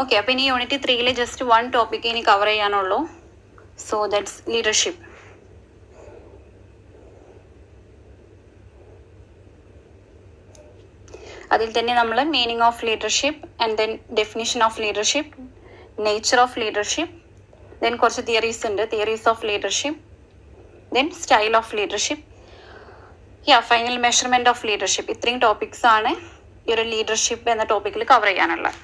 Okay, അപ്പോൾ ഇനി unit 3 just 1 topic ഇനി കവർ ചെയ്യാനുള്ളൂ. So that's leadership. അതിൽ തന്നെ നമ്മൾ meaning of leadership and then definition of leadership, nature of leadership, then കുറച്ച് തിയറീസ് ഉണ്ട്, theories of leadership, then style of leadership, final measurement of leadership. ഇത്രയും topics ആണ് ഈ ഒരു ലീഡർഷിപ്പ് എന്ന ടോപ്പിക്കിൽ കവർ ചെയ്യാനുള്ളത്.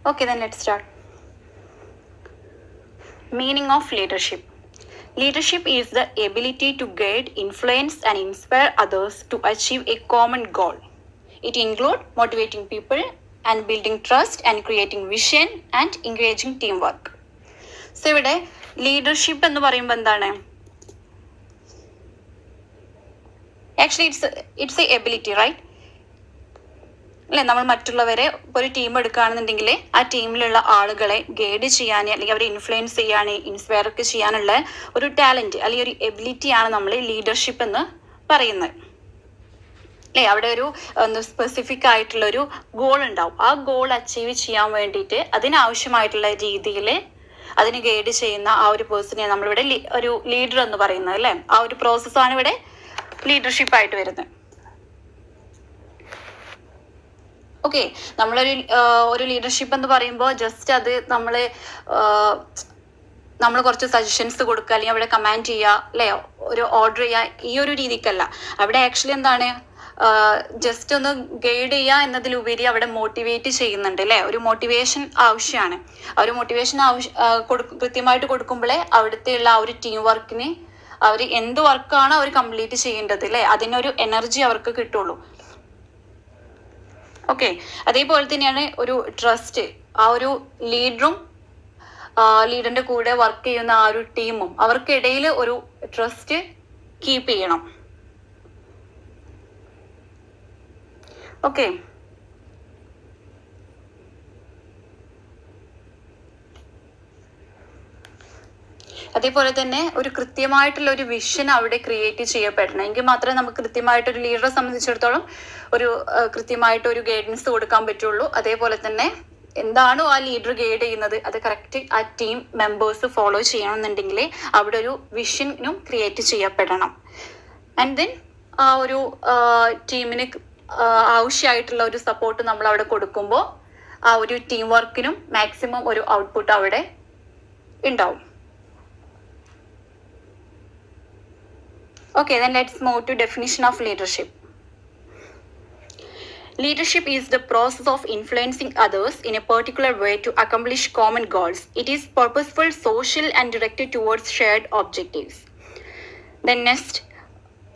Okay, then let's start. Meaning of leadership. Leadership is the ability to guide, influence, and inspire others to achieve a common goal. It includes motivating people and building trust and creating vision and encouraging teamwork. So, ഇവിടെ leadership എന്ന് പറയുമ്പോൾ എന്താണ്? Actually, it's a ability, right? അല്ലെ, നമ്മൾ മറ്റുള്ളവരെ ഒരു team എടുക്കുകയാണെന്നുണ്ടെങ്കിൽ ആ ടീമിലുള്ള ആളുകളെ ഗൈഡ് ചെയ്യാൻ അല്ലെങ്കിൽ അവരെ ഇൻഫ്ലുവൻസ് ചെയ്യാൻ, ഇൻസ്പയർ ഒക്കെ ചെയ്യാനുള്ള ഒരു ടാലന്റ് അല്ലെങ്കിൽ ഒരു എബിലിറ്റിയാണ് നമ്മൾ ലീഡർഷിപ്പ് എന്ന് പറയുന്നത്. അല്ലെ, അവിടെ ഒരു സ്പെസിഫിക് ആയിട്ടുള്ള ഒരു ഗോൾ ഉണ്ടാവും. ആ ഗോൾ അച്ചീവ് ചെയ്യാൻ വേണ്ടിയിട്ട് അതിനാവശ്യമായിട്ടുള്ള രീതിയിൽ അതിന് ഗൈഡ് ചെയ്യുന്ന ആ ഒരു പേഴ്സണെ നമ്മളിവിടെ ഒരു ലീഡർ എന്ന് പറയുന്നത്. അല്ലെ, ആ ഒരു പ്രോസസ്സാണ് ഇവിടെ ലീഡർഷിപ്പ് ആയിട്ട് വരുന്നത്. ഓക്കെ, ഒരു ലീഡർഷിപ്പ് എന്ന് പറയുമ്പോൾ ജസ്റ്റ് അത് നമ്മൾ കുറച്ച് സജഷൻസ് കൊടുക്കുക അല്ലെങ്കിൽ അവിടെ കമാൻഡ് ചെയ്യുക, അല്ലേ, ഒരു ഓർഡർ ചെയ്യുക, ഈ ഒരു രീതിക്കല്ല. അവിടെ ആക്ച്വലി എന്താണ്, ജസ്റ്റ് ഒന്ന് ഗൈഡ് ചെയ്യുക എന്നതിലുപരി അവിടെ മോട്ടിവേറ്റ് ചെയ്യുന്നുണ്ട്. അല്ലേ, ഒരു മോട്ടിവേഷൻ ആവശ്യമാണ്. ആ ഒരു മോട്ടിവേഷൻ കൃത്യമായിട്ട് കൊടുക്കുമ്പോഴേ അവിടുത്തെയുള്ള ആ ഒരു ടീം വർക്കിന് അവർ എന്ത് വർക്കാണ് അവർ കംപ്ലീറ്റ് ചെയ്യേണ്ടത്, അല്ലേ, അതിനൊരു എനർജി അവർക്ക് കിട്ടുള്ളൂ. ഓക്കെ, അതേപോലെ തന്നെയാണ് ഒരു ട്രസ്റ്റ്. ആ ഒരു ലീഡറും ലീഡറിന്റെ കൂടെ വർക്ക് ചെയ്യുന്ന ആ ഒരു ടീമും അവർക്കിടയിൽ ഒരു ട്രസ്റ്റ് കീപ്പ് ചെയ്യണം. ഓക്കെ, അതേപോലെ തന്നെ ഒരു കൃത്യമായിട്ടുള്ള ഒരു വിഷൻ അവിടെ ക്രിയേറ്റ് ചെയ്യപ്പെടണം. എങ്കിൽ മാത്രമേ നമുക്ക് കൃത്യമായിട്ടൊരു ലീഡറെ സംബന്ധിച്ചിടത്തോളം ഒരു കൃത്യമായിട്ട് ഒരു ഗൈഡൻസ് കൊടുക്കാൻ പറ്റുള്ളൂ. അതേപോലെ തന്നെ എന്താണോ ആ ലീഡർ ഗൈഡ് ചെയ്യുന്നത് അത് കറക്റ്റ് ആ ടീം മെമ്പേഴ്സ് ഫോളോ ചെയ്യണമെന്നുണ്ടെങ്കിൽ അവിടെ ഒരു വിഷനും ക്രിയേറ്റ് ചെയ്യപ്പെടണം. ആൻഡ് ദെൻ ആ ഒരു ടീമിന് ആവശ്യമായിട്ടുള്ള ഒരു സപ്പോർട്ട് നമ്മൾ അവിടെ കൊടുക്കുമ്പോൾ ആ ഒരു ടീം വർക്കിനും മാക്സിമം ഒരു ഔട്ട്പുട്ട് അവിടെ ഉണ്ടാവും. Okay, then let's move to definition of leadership. Leadership is the process of influencing others in a particular way to accomplish common goals. It is purposeful, social, and directed towards shared objectives. Then next,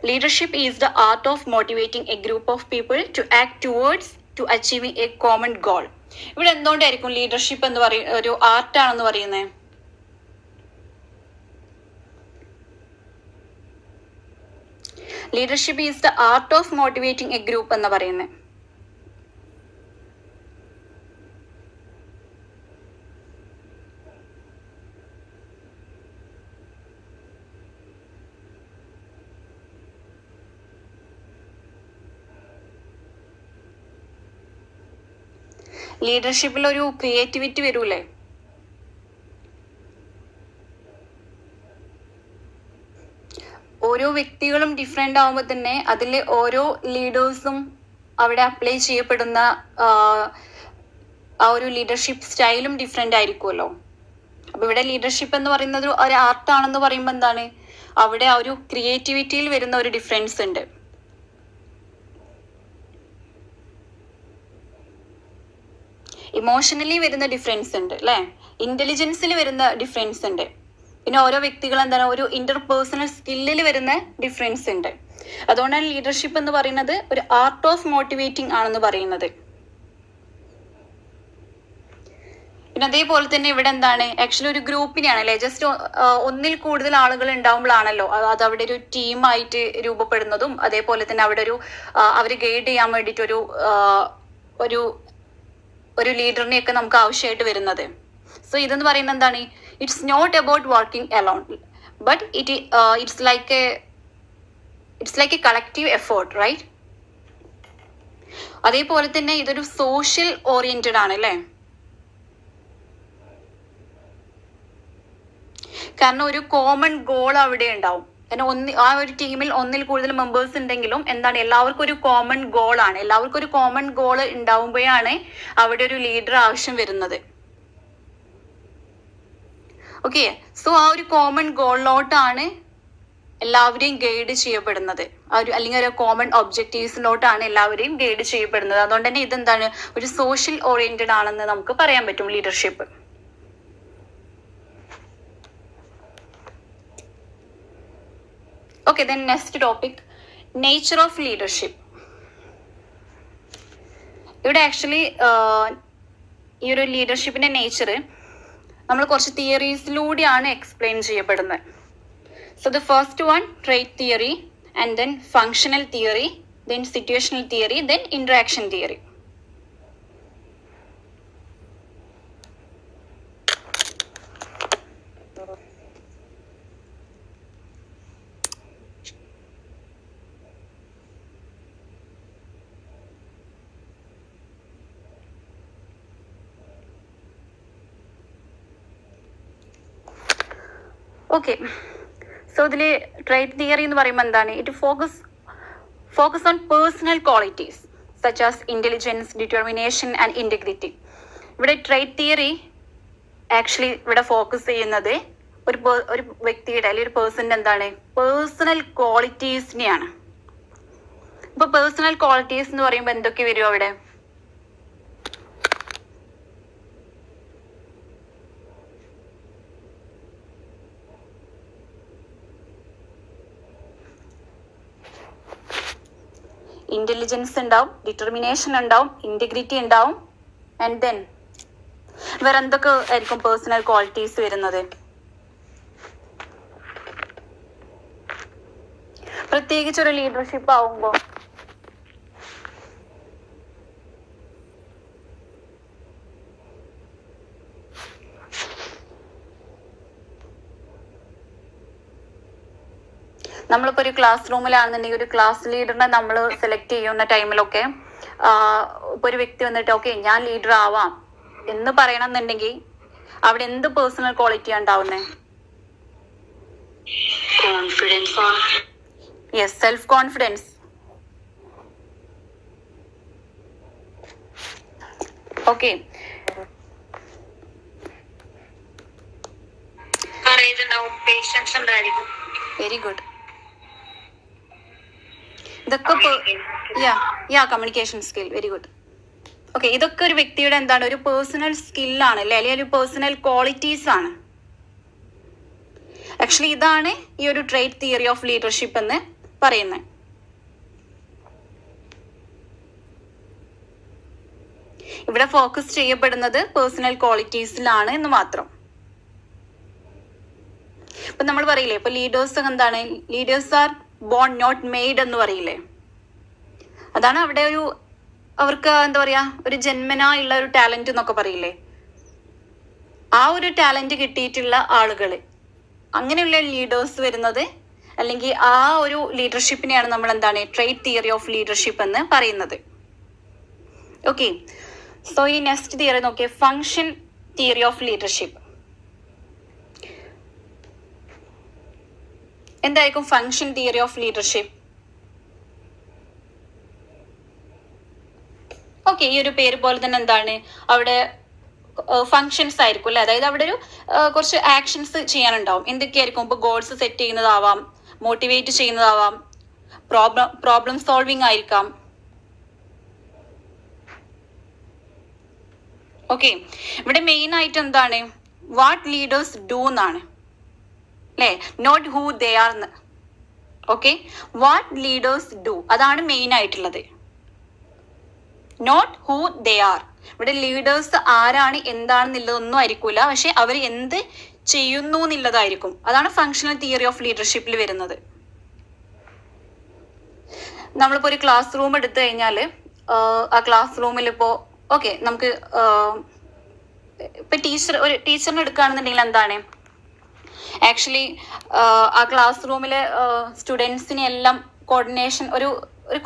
leadership is the art of motivating a group of people to act towards to achieving a common goal. ഇവിടെ എന്തുകൊണ്ടായിരിക്കും leadership എന്ന് ഒരു ആർട്ടാണെന്ന് പറയുന്നത്? Leadership is the art of motivating A group എന്ന് പറയുന്നത്. ലീഡർഷിപ്പിൽ ഒരു creativity വരൂലേ? ഓരോ വ്യക്തികളും ഡിഫറെൻ്റ് ആകുമ്പോൾ തന്നെ അതിൽ ഓരോ ലീഡേഴ്സും അവിടെ അപ്ലൈ ചെയ്യപ്പെടുന്ന ആ ഒരു ലീഡർഷിപ്പ് സ്റ്റൈലും ഡിഫറെൻ്റ് ആയിരിക്കുമല്ലോ. അപ്പോൾ ഇവിടെ ലീഡർഷിപ്പ് എന്ന് പറയുന്നത് ഒരു ആർട്ടാണെന്ന് പറയുമ്പോൾ എന്താണ്, അവിടെ ആ ഒരു ക്രിയേറ്റിവിറ്റിയിൽ വരുന്ന ഒരു ഡിഫറൻസ് ഉണ്ട്. ഇമോഷണലി വരുന്ന ഡിഫറൻസ് ഉണ്ട്, അല്ലേ, ഇന്റലിജൻസിൽ വരുന്ന ഡിഫറൻസ് ഉണ്ട്. പിന്നെ ഓരോ വ്യക്തികൾ എന്താണ് ഒരു ഇന്റർപേഴ്സണൽ സ്കില്ലിൽ വരുന്ന ഡിഫറൻസ് ഉണ്ട്. അതുകൊണ്ടാണ് ലീഡർഷിപ്പ് എന്ന് പറയുന്നത് ഒരു ആർട്ട് ഓഫ് മോട്ടിവേറ്റിംഗ് ആണെന്ന് പറയുന്നത്. പിന്നെ അതേപോലെ തന്നെ ഇവിടെ എന്താണ്, ആക്ച്വലി ഒരു ഗ്രൂപ്പിനെയാണ്, അല്ലെ, ജസ്റ്റ് ഒന്നിൽ കൂടുതൽ ആളുകൾ ഉണ്ടാവുമ്പോഴാണല്ലോ അത് അവിടെ ഒരു ടീമായിട്ട് രൂപപ്പെടുന്നതും. അതേപോലെ തന്നെ അവിടെ ഒരു അവർ ഗൈഡ് ചെയ്യാൻ വേണ്ടിയിട്ട് ഒരു ലീഡറിനെയൊക്കെ നമുക്ക് ആവശ്യമായിട്ട് വരുന്നത്. സോ ഇതെന്ന് പറയുന്നത് എന്താണ്, it's not about working alone, but it's like a collective effort, right? അതേപോലെ തന്നെ ഇതൊരു സോഷ്യൽ ഓറിയന്റഡ് ആണ് അല്ലേ? കാരണം ഒരു കോമൺ ഗോൾ അവിടെ ഉണ്ടാവും. കാരണം ആ ഒരു ടീമിൽ ഒന്നിൽ കൂടുതൽ മെമ്പേഴ്സ് ഉണ്ടെങ്കിലും എന്താണ്, എല്ലാവർക്കും ഒരു കോമൺ ഗോൾ ആണ്. എല്ലാവർക്കും ഒരു കോമൺ ഗോൾ ഉണ്ടാവുമ്പോഴാണ് അവിടെ ഒരു ലീഡർ ആവശ്യം വരുന്നത്. ഓക്കെ, സോ ആ ഒരു കോമൺ ഗോളിലോട്ടാണ് എല്ലാവരെയും ഗൈഡ് ചെയ്യപ്പെടുന്നത്. അല്ലെങ്കിൽ ഒരു കോമൺ ഒബ്ജക്റ്റീവ്സിലോട്ടാണ് എല്ലാവരെയും ഗൈഡ് ചെയ്യപ്പെടുന്നത്. അതുകൊണ്ട് തന്നെ ഇതെന്താണ്, ഒരു സോഷ്യൽ ഓറിയന്റഡ് ആണെന്ന് നമുക്ക് പറയാൻ പറ്റും leadership. Okay, then next topic, nature of leadership. ഇവിടെ ആക്ച്വലി ഈ ഒരു ലീഡർഷിപ്പിന്റെ നേച്ചർ നമ്മൾ കുറച്ച് തിയറീസിലൂടെയാണ് എക്സ്പ്ലെയിൻ ചെയ്യപ്പെടുന്നത്. So the first one, trait theory, and then functional theory, then situational theory, then interaction theory. Okay, so ഇതിൽ ട്രേറ്റ് തിയറി എന്ന് പറയുമ്പോൾ എന്താണ്, it focus on personal qualities such as intelligence, determination and integrity. ഇവിടെ trait theory actually ഇവിടെ focus ചെയ്യുന്നത് ഒരു വ്യക്തിയുടെ അല്ലെങ്കിൽ ഒരു പേഴ്സണിന്റെ എന്താണ്, പേഴ്സണൽ ക്വാളിറ്റീസിനെയാണ്. ഇപ്പൊ പേഴ്സണൽ ക്വാളിറ്റീസ് എന്ന് പറയുമ്പോൾ എന്തൊക്കെ വരും അവിടെ? ഇന്റലിജൻസ് ഉണ്ടാവും, ഡിറ്റർമിനേഷൻ ഉണ്ടാവും, ഇന്റഗ്രിറ്റി ഉണ്ടാവും, ആൻഡ് ദെൻ വേറെ എന്തൊക്കെ ആയിരിക്കും പേഴ്സണൽ ക്വാളിറ്റീസ് വരുന്നത്? പ്രത്യേകിച്ച് ഒരു ലീഡർഷിപ്പ് ആവുമ്പോൾ നമ്മളിപ്പോൾ ഒരു ക്ലാസ് റൂമിലാണെന്നുണ്ടെങ്കിൽ ഒരു ക്ലാസ് ലീഡറിനെ നമ്മൾ സെലക്ട് ചെയ്യുന്ന ടൈമിലൊക്കെ ഇപ്പൊ ഒരു വ്യക്തി വന്നിട്ട് ഓക്കെ ഞാൻ ലീഡർ ആവാം എന്ന് പറയണമെന്നുണ്ടെങ്കിൽ അവിടെ എന്ത് പേഴ്സണൽ ക്വാളിറ്റിയാണ് ഉണ്ടാവുന്നത്? Yes, self confidence. Okay, very good. ഇതൊക്കെ communication skill, very good. Okay, ഇതൊക്കെ ഒരു വ്യക്തിയുടെ എന്താണ്, ഒരു പേഴ്സണൽ സ്കില്ലാണ് അല്ലേ, അല്ലെങ്കിൽ ഒരു പേഴ്സണൽ ക്വാളിറ്റീസ് ആണ്. ആക്ച്വലി ഇതാണ് ഈ ഒരു ട്രേറ്റ് തിയറി ഓഫ് ലീഡർഷിപ്പ് എന്ന് പറയുന്നത്. ഇവിടെ ഫോക്കസ് ചെയ്യപ്പെടുന്നത് പേഴ്സണൽ ക്വാളിറ്റീസിലാണ് എന്ന് മാത്രം. ഇപ്പൊ നമ്മൾ പറയില്ലേ, ഇപ്പൊ ലീഡേഴ്സ് എന്താണ്, leaders are born not made എന്ന് പറയില്ലേ, അതാണ് അവിടെ ഒരു അവർക്ക് എന്താ പറയാ, ഒരു ജന്മനായുള്ള ഒരു ടാലന്റ് എന്നൊക്കെ പറയില്ലേ, ആ ഒരു ടാലന്റ് കിട്ടിയിട്ടുള്ള ആളുകൾ, അങ്ങനെയുള്ള ലീഡേഴ്സ് വരുന്നത്, അല്ലെങ്കിൽ ആ ഒരു ലീഡർഷിപ്പിനെയാണ് നമ്മൾ എന്താണ് ട്രേറ്റ് തിയറി ഓഫ് ലീഡർഷിപ്പ് എന്ന് പറയുന്നത്. ഓക്കെ, സോ ഈ നെക്സ്റ്റ് തിയറി നോക്കിയേ, ഫങ്ഷൻ തിയറി ഓഫ് ലീഡർഷിപ്പ്. എന്തായിരിക്കും function theory of leadership? Okay, ഈ ഒരു പേര് പോലെ തന്നെ എന്താണ് അവിടെ ഫങ്ഷൻസ് ആയിരിക്കും അല്ലെ, അതായത് അവിടെ ഒരു കുറച്ച് ആക്ഷൻസ് ചെയ്യാനുണ്ടാവും. എന്തൊക്കെയായിരിക്കും? ഇപ്പൊ ഗോൾസ് സെറ്റ് ചെയ്യുന്നതാവാം, മോട്ടിവേറ്റ് ചെയ്യുന്നതാവാം, പ്രോബ്ലം സോൾവിങ് ആയിരിക്കാം. ഓക്കെ, ഇവിടെ മെയിൻ ആയിട്ട് എന്താണ്, വാട്ട് ലീഡേഴ്സ് ഡു എന്നാണ് അല്ലേ, not who they are. Okay, what leaders do അതാണ് മെയിൻ ആയിട്ടുള്ളത്, നോട്ട് ഹൂ ദേ ആർ. ഇവിടെ ലീഡേഴ്സ് ആരാണ് എന്താണെന്നുള്ളതൊന്നും ആയിരിക്കൂല, പക്ഷെ അവർ എന്ത് ചെയ്യുന്നു എന്നുള്ളതായിരിക്കും. അതാണ് ഫങ്ഷണൽ തിയറി ഓഫ് ലീഡർഷിപ്പിൽ വരുന്നത്. നമ്മളിപ്പോ ഒരു ക്ലാസ് റൂം എടുത്തു കഴിഞ്ഞാല് ആ ക്ലാസ് റൂമിൽ ഇപ്പോ ഓക്കെ നമുക്ക് ഇപ്പൊ ഒരു ടീച്ചറിനെ എടുക്കുകയാണെന്നുണ്ടെങ്കിൽ എന്താണ് ആക്ച്വലി ആ ക്ലാസ് റൂമിലെ സ്റ്റുഡൻസിനെ എല്ലാം കോർഡിനേഷൻ ഒരു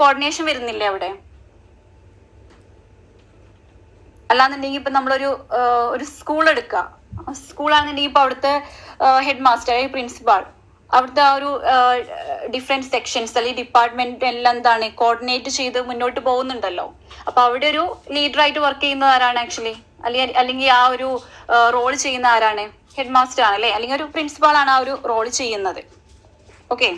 കോർഡിനേഷൻ വരുന്നില്ലേ അവിടെ? അല്ലാന്നുണ്ടെങ്കിൽ ഇപ്പൊ നമ്മളൊരു ഒരു സ്കൂൾ എടുക്കുക, സ്കൂളാണെന്നുണ്ടെങ്കിൽ ഇപ്പൊ അവിടുത്തെ ഹെഡ് മാസ്റ്റർ അല്ലെങ്കിൽ പ്രിൻസിപ്പാൾ അവിടുത്തെ ആ ഒരു ഡിഫറെന്റ് സെക്ഷൻസ് അല്ലെങ്കിൽ ഡിപ്പാർട്ട്മെന്റ് എല്ലാം എന്താണ് കോർഡിനേറ്റ് ചെയ്ത് മുന്നോട്ട് പോകുന്നുണ്ടല്ലോ. അപ്പൊ അവിടെ ഒരു ലീഡറായിട്ട് വർക്ക് ചെയ്യുന്നത് ആരാണ് ആക്ച്വലി, അല്ലെങ്കിൽ ആ ഒരു റോൾ ചെയ്യുന്ന ആരാണ്? ഹെഡ് മാസ്റ്റർ ആണ് അല്ലെ, അല്ലെങ്കിൽ ഒരു പ്രിൻസിപ്പാൾ ആണ് ആ ഒരു റോൾ ചെയ്യുന്നത്. ഓക്കെ,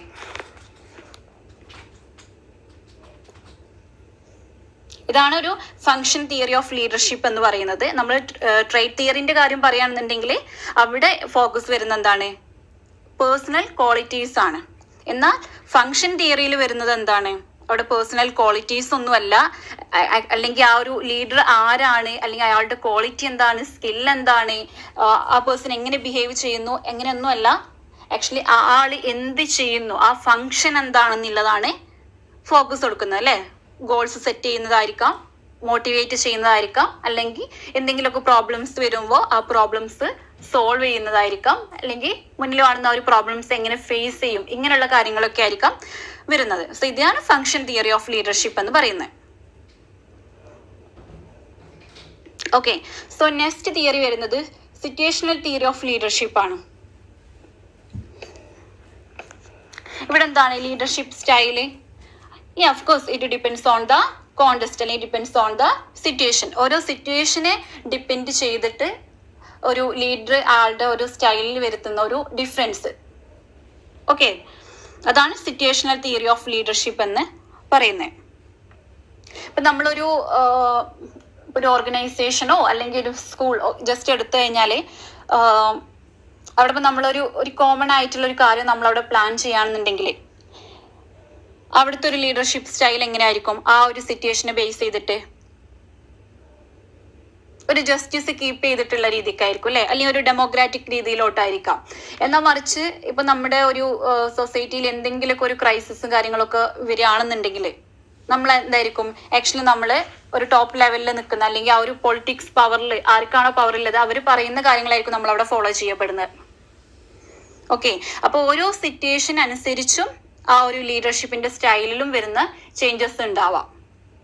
ഇതാണ് ഒരു ഫങ്ഷൻ തിയറി ഓഫ് ലീഡർഷിപ്പ് എന്ന് പറയുന്നത്. നമ്മൾ ട്രേറ്റ് തിയറിന്റെ കാര്യം പറയുകയാണെന്നുണ്ടെങ്കിൽ അവിടെ ഫോക്കസ് വരുന്ന എന്താണ്? പേഴ്സണൽ ക്വാളിറ്റീസ് ആണ്. എന്നാൽ ഫങ്ഷൻ തിയറിയിൽ വരുന്നത് എന്താണ്? അവിടെ പേഴ്സണൽ ക്വാളിറ്റീസ് ഒന്നുമല്ല, അല്ലെങ്കിൽ ആ ഒരു ലീഡർ ആരാണ്, അല്ലെങ്കിൽ അയാളുടെ ക്വാളിറ്റി എന്താണ്, സ്കിൽ എന്താണ്, ആ പേഴ്സൺ എങ്ങനെ ബിഹേവ് ചെയ്യുന്നു, എങ്ങനെയൊന്നും അല്ല. ആക്ച്വലി ആ ആള് എന്ത് ചെയ്യുന്നു, ആ ഫങ്ഷൻ എന്താണെന്നുള്ളതാണ് ഫോക്കസ് കൊടുക്കുന്നത് അല്ലേ. ഗോൾസ് സെറ്റ് ചെയ്യുന്നതായിരിക്കാം, മോട്ടിവേറ്റ് ചെയ്യുന്നതായിരിക്കാം, അല്ലെങ്കിൽ എന്തെങ്കിലുമൊക്കെ പ്രോബ്ലംസ് വരുമ്പോൾ ആ പ്രോബ്ലംസ് സോൾവ് ചെയ്യുന്നതായിരിക്കാം, അല്ലെങ്കിൽ മുന്നിൽ കാണുന്ന ഒരു പ്രോബ്ലംസ് എങ്ങനെ ഫേസ് ചെയ്യും, ഇങ്ങനെയുള്ള കാര്യങ്ങളൊക്കെ ആയിരിക്കാം വരുന്നത്. സോ ഇതാണ് ഫങ്ഷൻ തിയറി ഓഫ് ലീഡർഷിപ്പ് എന്ന് പറയുന്നത്. ഓക്കെ, സോ നെക്സ്റ്റ് തിയറി വരുന്നത് സിറ്റുവേഷണൽ തിയറി ഓഫ് ലീഡർഷിപ്പ് ആണ്. ഇവിടെ എന്താണ് leadership style? Yeah, of course, it depends on the context, അല്ലെങ്കിൽ ഡിപ്പെൻഡ്സ് ഓൺ ദ സിറ്റുവേഷൻ. ഓരോ സിറ്റുവേഷനെ ഡിപ്പെൻഡ് ചെയ്തിട്ട് ഒരു ലീഡർ ആളുടെ ഒരു സ്റ്റൈലിൽ വരുത്തുന്ന ഒരു ഡിഫറൻസ്. ഓക്കെ, അതാണ് സിറ്റുവേഷണൽ തിയറി ഓഫ് ലീഡർഷിപ്പ് എന്ന് പറയുന്നത്. ഇപ്പം നമ്മളൊരു ഒരു ഓർഗനൈസേഷനോ അല്ലെങ്കിൽ ഒരു സ്കൂൾ ജസ്റ്റ് എടുത്തു കഴിഞ്ഞാൽ അവിടെ ഇപ്പം നമ്മളൊരു കോമൺ ആയിട്ടുള്ള ഒരു കാര്യം നമ്മളവിടെ പ്ലാൻ ചെയ്യുകയാണെന്നുണ്ടെങ്കിൽ അവിടുത്തെ ഒരു ലീഡർഷിപ്പ് സ്റ്റൈൽ എങ്ങനെയായിരിക്കും? ആ ഒരു സിറ്റുവേഷനെ ബേസ് ചെയ്തിട്ട് ഒരു ജസ്റ്റിസ് കീപ്പ് ചെയ്തിട്ടുള്ള രീതിക്കായിരിക്കും അല്ലെ, അല്ലെങ്കിൽ ഒരു ഡെമോക്രാറ്റിക് രീതിയിലോട്ടായിരിക്കാം. എന്നാൽ മറിച്ച് ഇപ്പൊ നമ്മുടെ ഒരു സൊസൈറ്റിയിൽ എന്തെങ്കിലുമൊക്കെ ഒരു ക്രൈസിസും കാര്യങ്ങളൊക്കെ വരികയാണെന്നുണ്ടെങ്കിൽ നമ്മൾ എന്തായിരിക്കും ആക്ച്വലി നമ്മൾ ഒരു ടോപ്പ് ലെവലിൽ നിൽക്കുന്ന, അല്ലെങ്കിൽ ആ ഒരു പൊളിറ്റിക്സ് പവറിൽ ആർക്കാണോ പവറുള്ളത് അവർ പറയുന്ന കാര്യങ്ങളായിരിക്കും നമ്മൾ അവിടെ ഫോളോ ചെയ്യപ്പെടുന്നത്. ഓക്കെ, അപ്പോൾ ഓരോ സിറ്റുവേഷൻ അനുസരിച്ചും ആ ഒരു ലീഡർഷിപ്പിന്റെ സ്റ്റൈലിലും വരുന്ന ചേഞ്ചസ് ഉണ്ടാവാം.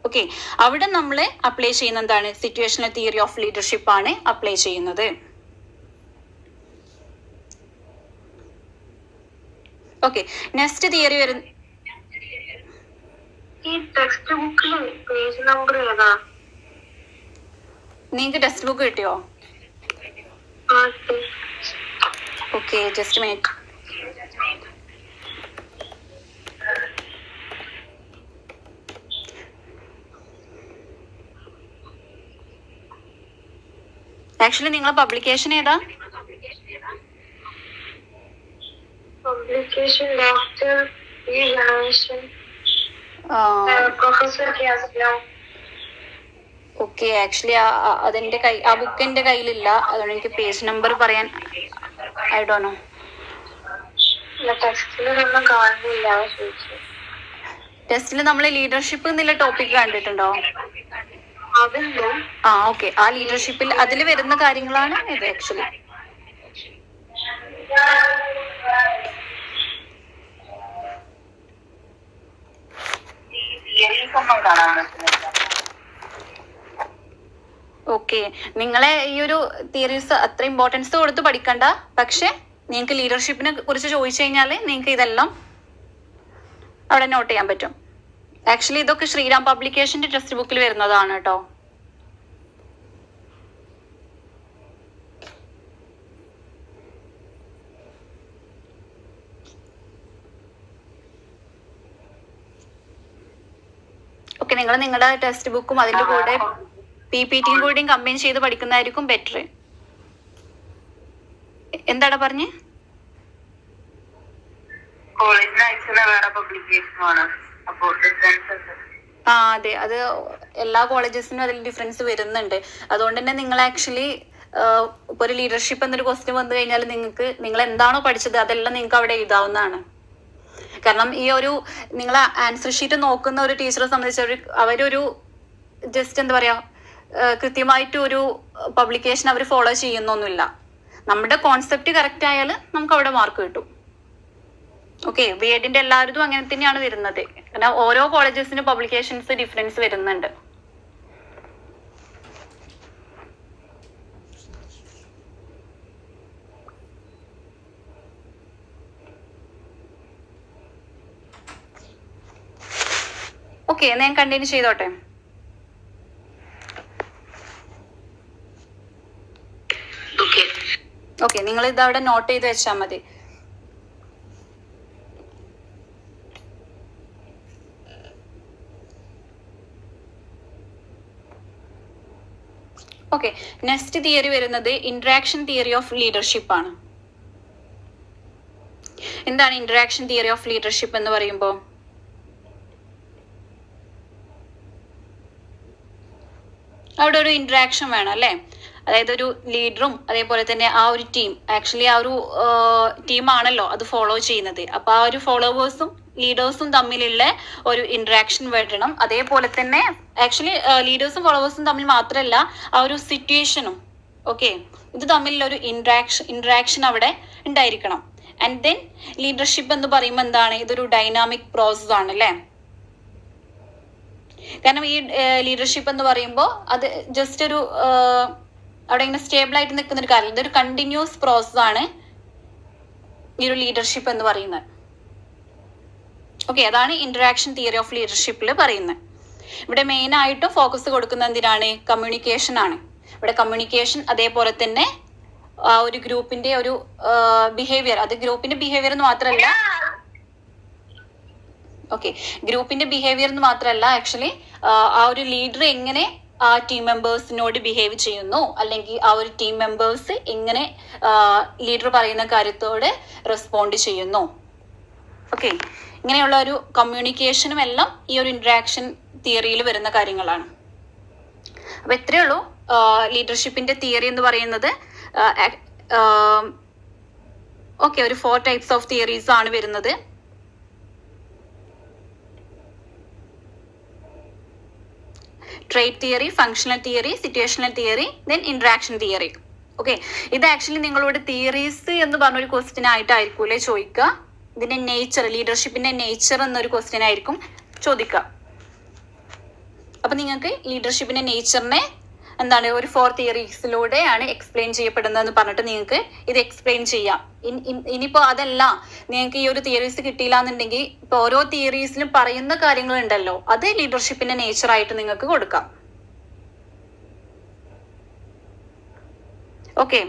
ഓക്കെ, അവിടെ നമ്മൾ അപ്ലൈ ചെയ്യുന്ന എന്താണ്? സിറ്റുവേഷണൽ തിയറി ഓഫ് ലീഡർഷിപ്പ് ആണ് അപ്ലൈ ചെയ്യുന്നത്. ഓക്കെ, നെക്സ്റ്റ് തിയറി വരുന്ന നിങ്ങൾക്ക് ടെക്സ്റ്റ് ബുക്ക് കിട്ടിയോ? Okay, just minute. ആക്ച്വലി നിങ്ങളെ പബ്ലിക്കേഷൻ ഏതാ? Publication doctor P Ganesan, professor ഗ്യാസ്ലോ. ഓക്കെ, ആക്ച്വലി അതെന്റെ ആ ബുക്ക് എന്റെ കയ്യിലില്ല, അതുകൊണ്ട് എനിക്ക് പേജ് നമ്പർ പറയാൻ ഐ ഡോണ്ട് നോ. ടെസ്റ്റിൽ നമ്മൾ ലീഡർഷിപ്പ് എന്നുള്ള ടോപ്പിക് കണ്ടിട്ടുണ്ടോ? ആ ഓക്കെ, ആ ലീഡർഷിപ്പിൽ അതിൽ വരുന്ന കാര്യങ്ങളാണ് ഇത് ആക്ച്വലി. ഓക്കെ, നിങ്ങളെ ഈ ഒരു തിയറീസ് അത്ര ഇമ്പോർട്ടൻസ് കൊടുത്ത് പഠിക്കണ്ട, പക്ഷെ നിങ്ങൾക്ക് ലീഡർഷിപ്പിനെ കുറിച്ച് ചോദിച്ചു കഴിഞ്ഞാൽ നിങ്ങൾക്ക് ഇതെല്ലാം അവിടെ നോട്ട് ചെയ്യാൻ പറ്റും. ആക്ച്വലി ഇതൊക്കെ ശ്രീറാം പബ്ലിക്കേഷന്റെ ടെക്സ്റ്റ് ബുക്കിൽ വരുന്നതാണ് കേട്ടോ. ഓക്കെ, നിങ്ങൾ നിങ്ങളുടെ ടെക്സ്റ്റ് ബുക്കും അതിന്റെ കൂടെ PPTയും കൂടിയും കമ്പൈൻ ചെയ്ത് പഠിക്കുന്നതായിരിക്കും ബെറ്റർ. എന്താണ് പറഞ്ഞേ? ആ അതെ, അത് എല്ലാ കോളേജസിനും അതിൽ ഡിഫറൻസ് വരുന്നുണ്ട്. അതുകൊണ്ട് തന്നെ നിങ്ങൾ ആക്ച്വലി ഇപ്പൊ ഒരു ലീഡർഷിപ്പ് എന്നൊരു ക്വസ്റ്റ്യൻ വന്നു കഴിഞ്ഞാൽ നിങ്ങൾ എന്താണോ പഠിച്ചത് അതെല്ലാം നിങ്ങൾക്ക് അവിടെ എഴുതാവുന്നതാണ്. കാരണം ഈ ഒരു നിങ്ങൾ ആൻസർ ഷീറ്റ് നോക്കുന്ന ഒരു ടീച്ചറെ സംബന്ധിച്ച് അവരൊരു ജസ്റ്റ് എന്താ പറയാ കൃത്യമായിട്ട് ഒരു പബ്ലിക്കേഷൻ അവർ ഫോളോ ചെയ്യുന്നൊന്നുമില്ല. നമ്മുടെ കോൺസെപ്റ്റ് കറക്റ്റ് ആയാൽ നമുക്ക് അവിടെ മാർക്ക് കിട്ടും. ഓക്കെ, BEdന്റെ എല്ലാവരും അങ്ങനെ തന്നെയാണ് വരുന്നത്. കാരണം ഓരോ കോളേജസിനും പബ്ലിക്കേഷൻസ് ഡിഫറൻസ് വരുന്നുണ്ട്. ഓക്കെ, ഞാൻ കണ്ടിന്യൂ ചെയ്തോട്ടെ. ഓക്കെ, നിങ്ങൾ ഇതവിടെ നോട്ട് ചെയ്ത് വെച്ചാൽ മതി. ഓക്കെ, നെക്സ്റ്റ് തിയറി വരുന്നത് ഇന്ററാക്ഷൻ തിയറി ഓഫ് ലീഡർഷിപ്പ് ആണ്. എന്താണ് ഇന്ററാക്ഷൻ തിയറി ഓഫ് ലീഡർഷിപ്പ് എന്ന് പറയുമ്പോൾ? അവിടെ ഒരു ഇന്ററാക്ഷൻ വേണം അല്ലേ? അതായത് ഒരു ലീഡറും അതേപോലെ തന്നെ ആ ഒരു ടീം, ആക്ച്വലി ആ ഒരു ടീമാണല്ലോ അത് ഫോളോ ചെയ്യുന്നത്. അപ്പൊ ആ ഒരു ഫോളോവേഴ്സും ലീഡേഴ്സും തമ്മിലുള്ള ഒരു ഇന്ററാക്ഷൻ വരണം. അതേപോലെ തന്നെ ആക്ച്വലി ലീഡേഴ്സും ഫോളോവേഴ്സും തമ്മിൽ മാത്രമല്ല, ആ ഒരു സിറ്റുവേഷനും ഓക്കെ ഇത് തമ്മിലുള്ള ഒരു ഇന്ററാക്ഷൻ അവിടെ ഉണ്ടായിരിക്കണം. ആൻഡ് ദെൻ ലീഡർഷിപ്പ് എന്ന് പറയുമ്പോൾ എന്താണ്? ഇതൊരു ഡൈനാമിക് പ്രോസസ് ആണ് അല്ലേ? കാരണം ഈ ലീഡർഷിപ്പ് എന്ന് പറയുമ്പോൾ അത് ജസ്റ്റ് ഒരു അവിടെ ഇങ്ങനെ സ്റ്റേബിൾ ആയിട്ട് നിൽക്കുന്ന ഒരു കാര്യം, ഇതൊരു കണ്ടിന്യൂസ് പ്രോസസ് ആണ് ഈ ഒരു ലീഡർഷിപ്പ് എന്ന് പറയുന്നത്. ഓക്കെ, അതാണ് ഇന്ററാക്ഷൻ തിയറി ഓഫ് ലീഡർഷിപ്പിൽ പറയുന്നത്. ഇവിടെ മെയിൻ ആയിട്ടും ഫോക്കസ് കൊടുക്കുന്നത് എന്തിനാണ്? കമ്മ്യൂണിക്കേഷൻ ആണ്. ഇവിടെ കമ്മ്യൂണിക്കേഷൻ, അതേപോലെ തന്നെ ആ ഒരു ഗ്രൂപ്പിന്റെ ഒരു ബിഹേവിയർ, അത് ഗ്രൂപ്പിന്റെ ബിഹേവിയർ എന്ന് മാത്രമല്ല, ഓക്കെ ഗ്രൂപ്പിന്റെ ബിഹേവിയർ എന്ന് മാത്രമല്ല, ആക്ച്വലി ആ ഒരു ലീഡർ എങ്ങനെ ആ ടീം മെമ്പേഴ്സിനോട് ബിഹേവ് ചെയ്യുന്നു, അല്ലെങ്കിൽ ആ ഒരു ടീം മെമ്പേഴ്സ് എങ്ങനെ ലീഡർ പറയുന്ന കാര്യത്തോട് റെസ്പോണ്ട് ചെയ്യുന്നു. ഓക്കെ, ഇങ്ങനെയുള്ള ഒരു കമ്മ്യൂണിക്കേഷനും എല്ലാം ഈ ഒരു ഇന്ററാക്ഷൻ തിയറിയിൽ വരുന്ന കാര്യങ്ങളാണ്. അപ്പൊ ഇത്രയേ ഉള്ളൂ ലീഡർഷിപ്പിന്റെ തിയറി എന്ന് പറയുന്നത്. ഓക്കെ, ഒരു 4 types ഓഫ് തിയറീസ് ആണ് വരുന്നത്. Trait theory, functional theory, situational theory, then interaction theory. Okay, ഇത് ആക്ച്വലി നിങ്ങളോട് തിയറീസ് എന്ന് പറഞ്ഞൊരു ക്വസ്റ്റ്യൻ ആയിട്ടായിരിക്കൂലേ ചോദിക്കുക. ഇതിന്റെ നേച്ചർ, ലീഡർഷിപ്പിന്റെ നേച്ചർ എന്നൊരു ക്വസ്റ്റ്യൻ ആയിരിക്കും ചോദിക്കുക. അപ്പൊ നിങ്ങൾക്ക് ലീഡർഷിപ്പിന്റെ നേച്ചറിനെ എന്താണ് ഒരു 4 തിയറീസിലൂടെയാണ് എക്സ്പ്ലെയിൻ ചെയ്യപ്പെടുന്നതെന്ന് പറഞ്ഞിട്ട് നിങ്ങൾക്ക് ഇത് എക്സ്പ്ലെയിൻ ചെയ്യാം. ഇനിയിപ്പോ അതല്ല, നിങ്ങൾക്ക് ഈ ഒരു തിയറീസ് കിട്ടിയില്ല എന്നുണ്ടെങ്കിൽ ഇപ്പൊ ഓരോ തിയറീസിലും പറയുന്ന കാര്യങ്ങൾ ഉണ്ടല്ലോ, അത് ലീഡർഷിപ്പിന്റെ നേച്ചർ ആയിട്ട് നിങ്ങൾക്ക് കൊടുക്കാം. ഓക്കെ,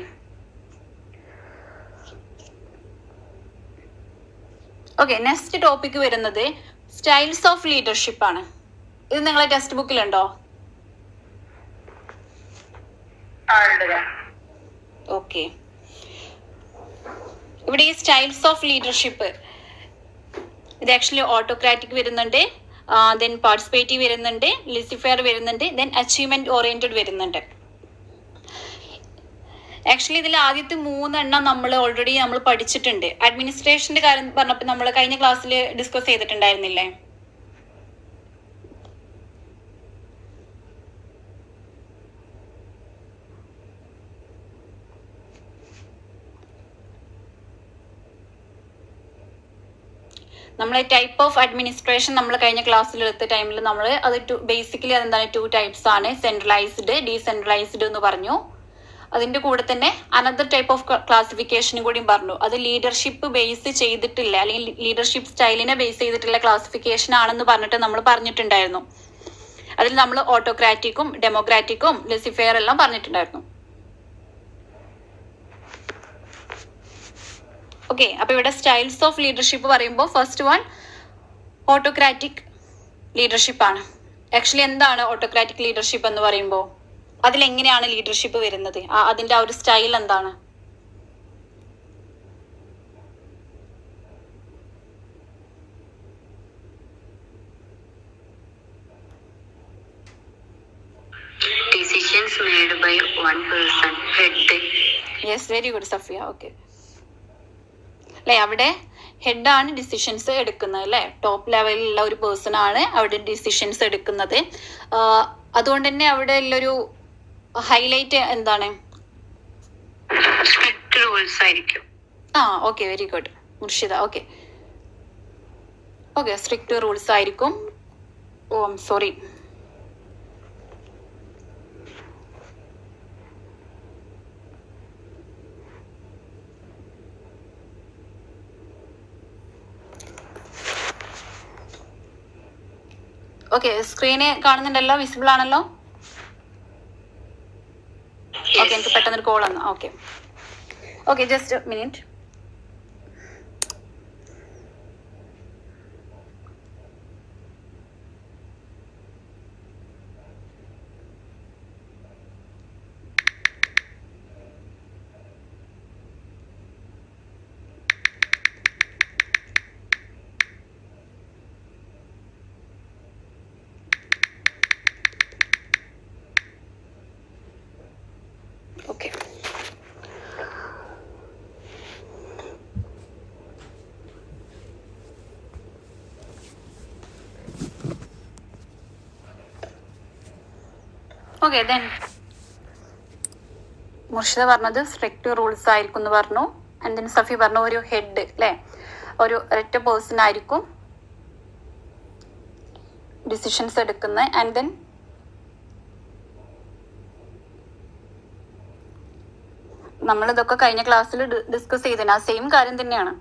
ഓക്കെ നെക്സ്റ്റ് ടോപ്പിക് വരുന്നത് സ്റ്റൈൽസ് ഓഫ് ലീഡർഷിപ്പ് ആണ്. ഇത് നിങ്ങളെ ടെക്സ്റ്റ് ബുക്കിലുണ്ടോ? ഓക്കെ, ഇവിടെ ഈ സ്റ്റൈൽസ് ഓഫ് ലീഡർഷിപ്പ് ഇത് ആക്ച്വലി ഓട്ടോക്രാറ്റിക് വരുന്നുണ്ട്, ദെൻ പാർട്ടിസിപ്പേറ്റീവ് വരുന്നുണ്ട്, ലിസിഫെയർ വരുന്നുണ്ട്, ദെൻ അച്ചീവ്മെന്റ് ഓറിയന്റഡ് വരുന്നുണ്ട്. ആക്ച്വലി ഇതിൽ ആദ്യത്തെ 3 എണ്ണം നമ്മൾ ഓൾറെഡി പഠിച്ചിട്ടുണ്ട്. അഡ്മിനിസ്ട്രേഷന്റെ കാര്യം പറഞ്ഞപ്പോൾ നമ്മൾ കഴിഞ്ഞ ക്ലാസ്സിൽ ഡിസ്കസ് ചെയ്തിട്ടുണ്ടായിരുന്നില്ലേ? നമ്മളെ ടൈപ്പ് ഓഫ് അഡ്മിനിസ്ട്രേഷൻ നമ്മൾ കഴിഞ്ഞ ക്ലാസ്സിൽ എടുത്ത ടൈമിൽ നമ്മൾ അത് ബേസിക്കലി അതെന്താണ് 2 types ആണ്, സെൻട്രലൈസ്ഡ്, ഡീസെൻട്രലൈസ്ഡ് എന്ന് പറഞ്ഞു. അതിന്റെ കൂടെ തന്നെ അനദർ ടൈപ്പ് ഓഫ് ക്ലാസിഫിക്കേഷനും കൂടിയും പറഞ്ഞു. അത് ലീഡർഷിപ്പ് ബേസ് ചെയ്തിട്ടില്ല, അല്ലെങ്കിൽ ലീഡർഷിപ്പ് സ്റ്റൈലിനെ ബേസ് ചെയ്തിട്ടുള്ള ക്ലാസിഫിക്കേഷൻ ആണെന്ന് പറഞ്ഞിട്ട് നമ്മൾ പറഞ്ഞിട്ടുണ്ടായിരുന്നു. അതിൽ നമ്മൾ ഓട്ടോക്രാറ്റിക്കും ഡെമോക്രാറ്റിക്കും ലെസിഫെയർ എല്ലാം പറഞ്ഞിട്ടുണ്ടായിരുന്നു. ഓക്കെ, അപ്പൊ ഇവിടെ സ്റ്റൈൽസ് ഓഫ് ലീഡർഷിപ്പ് പറയുമ്പോൾ ഫസ്റ്റ് വൺ ഓട്ടോക്രാറ്റിക് ലീഡർഷിപ്പ് ആണ്. ആക്ച്വലി എന്താണ് ഓട്ടോക്രാറ്റിക് ലീഡർഷിപ്പ് എന്ന് പറയുമ്പോൾ? അതിലെങ്ങനെയാണ് ലീഡർഷിപ്പ് വരുന്നത്? അതിന്റെ ആ ഒരു സ്റ്റൈൽ എന്താണ്? Decisions made by one person, head. Yes, very good, Safia. Okay. അല്ലെ, അവിടെ ഹെഡാണ് ഡിസിഷൻസ് എടുക്കുന്നത് അല്ലെ, ടോപ്പ് ലെവലിലുള്ള ഒരു പേഴ്സൺ ആണ് അവിടെ ഡിസിഷൻസ് എടുക്കുന്നത്. അതുകൊണ്ട് തന്നെ അവിടെ ഉള്ളൊരു ഹൈലൈറ്റ് എന്താണ്? സ്ട്രിക്റ്റ് റൂൾസ് ആയിരിക്കും. Okay, very good Murshida. Okay, okay strict rules ആയിരിക്കും. സോറി, ഓക്കെ, സ്ക്രീന് കാണുന്നുണ്ടല്ലോ, വിസിബിൾ ആണല്ലോ? ഓക്കെ, എനിക്ക് പെട്ടെന്നൊരു കോൾ വന്നു. Okay okay, just minute. Okay, okay then Murshida പറഞ്ഞത് സ്ട്രിക്റ്റ് റൂൾസ് ആയിരിക്കും എന്ന് പറഞ്ഞു. ആൻഡ് ദെൻ സഫി പറഞ്ഞു ഒരു ഹെഡ് അല്ലേ, ഒരു ഒരൊറ്റ പേഴ്സൺ ആയിരിക്കും ഡിസിഷൻസ് എടുക്കുന്നത്. ആൻഡ് ദെൻ നമ്മളിതൊക്കെ കഴിഞ്ഞ ക്ലാസ്സിൽ ഡിസ്കസ് ചെയ്തതിന് ആ സെയിം കാര്യം തന്നെയാണ്.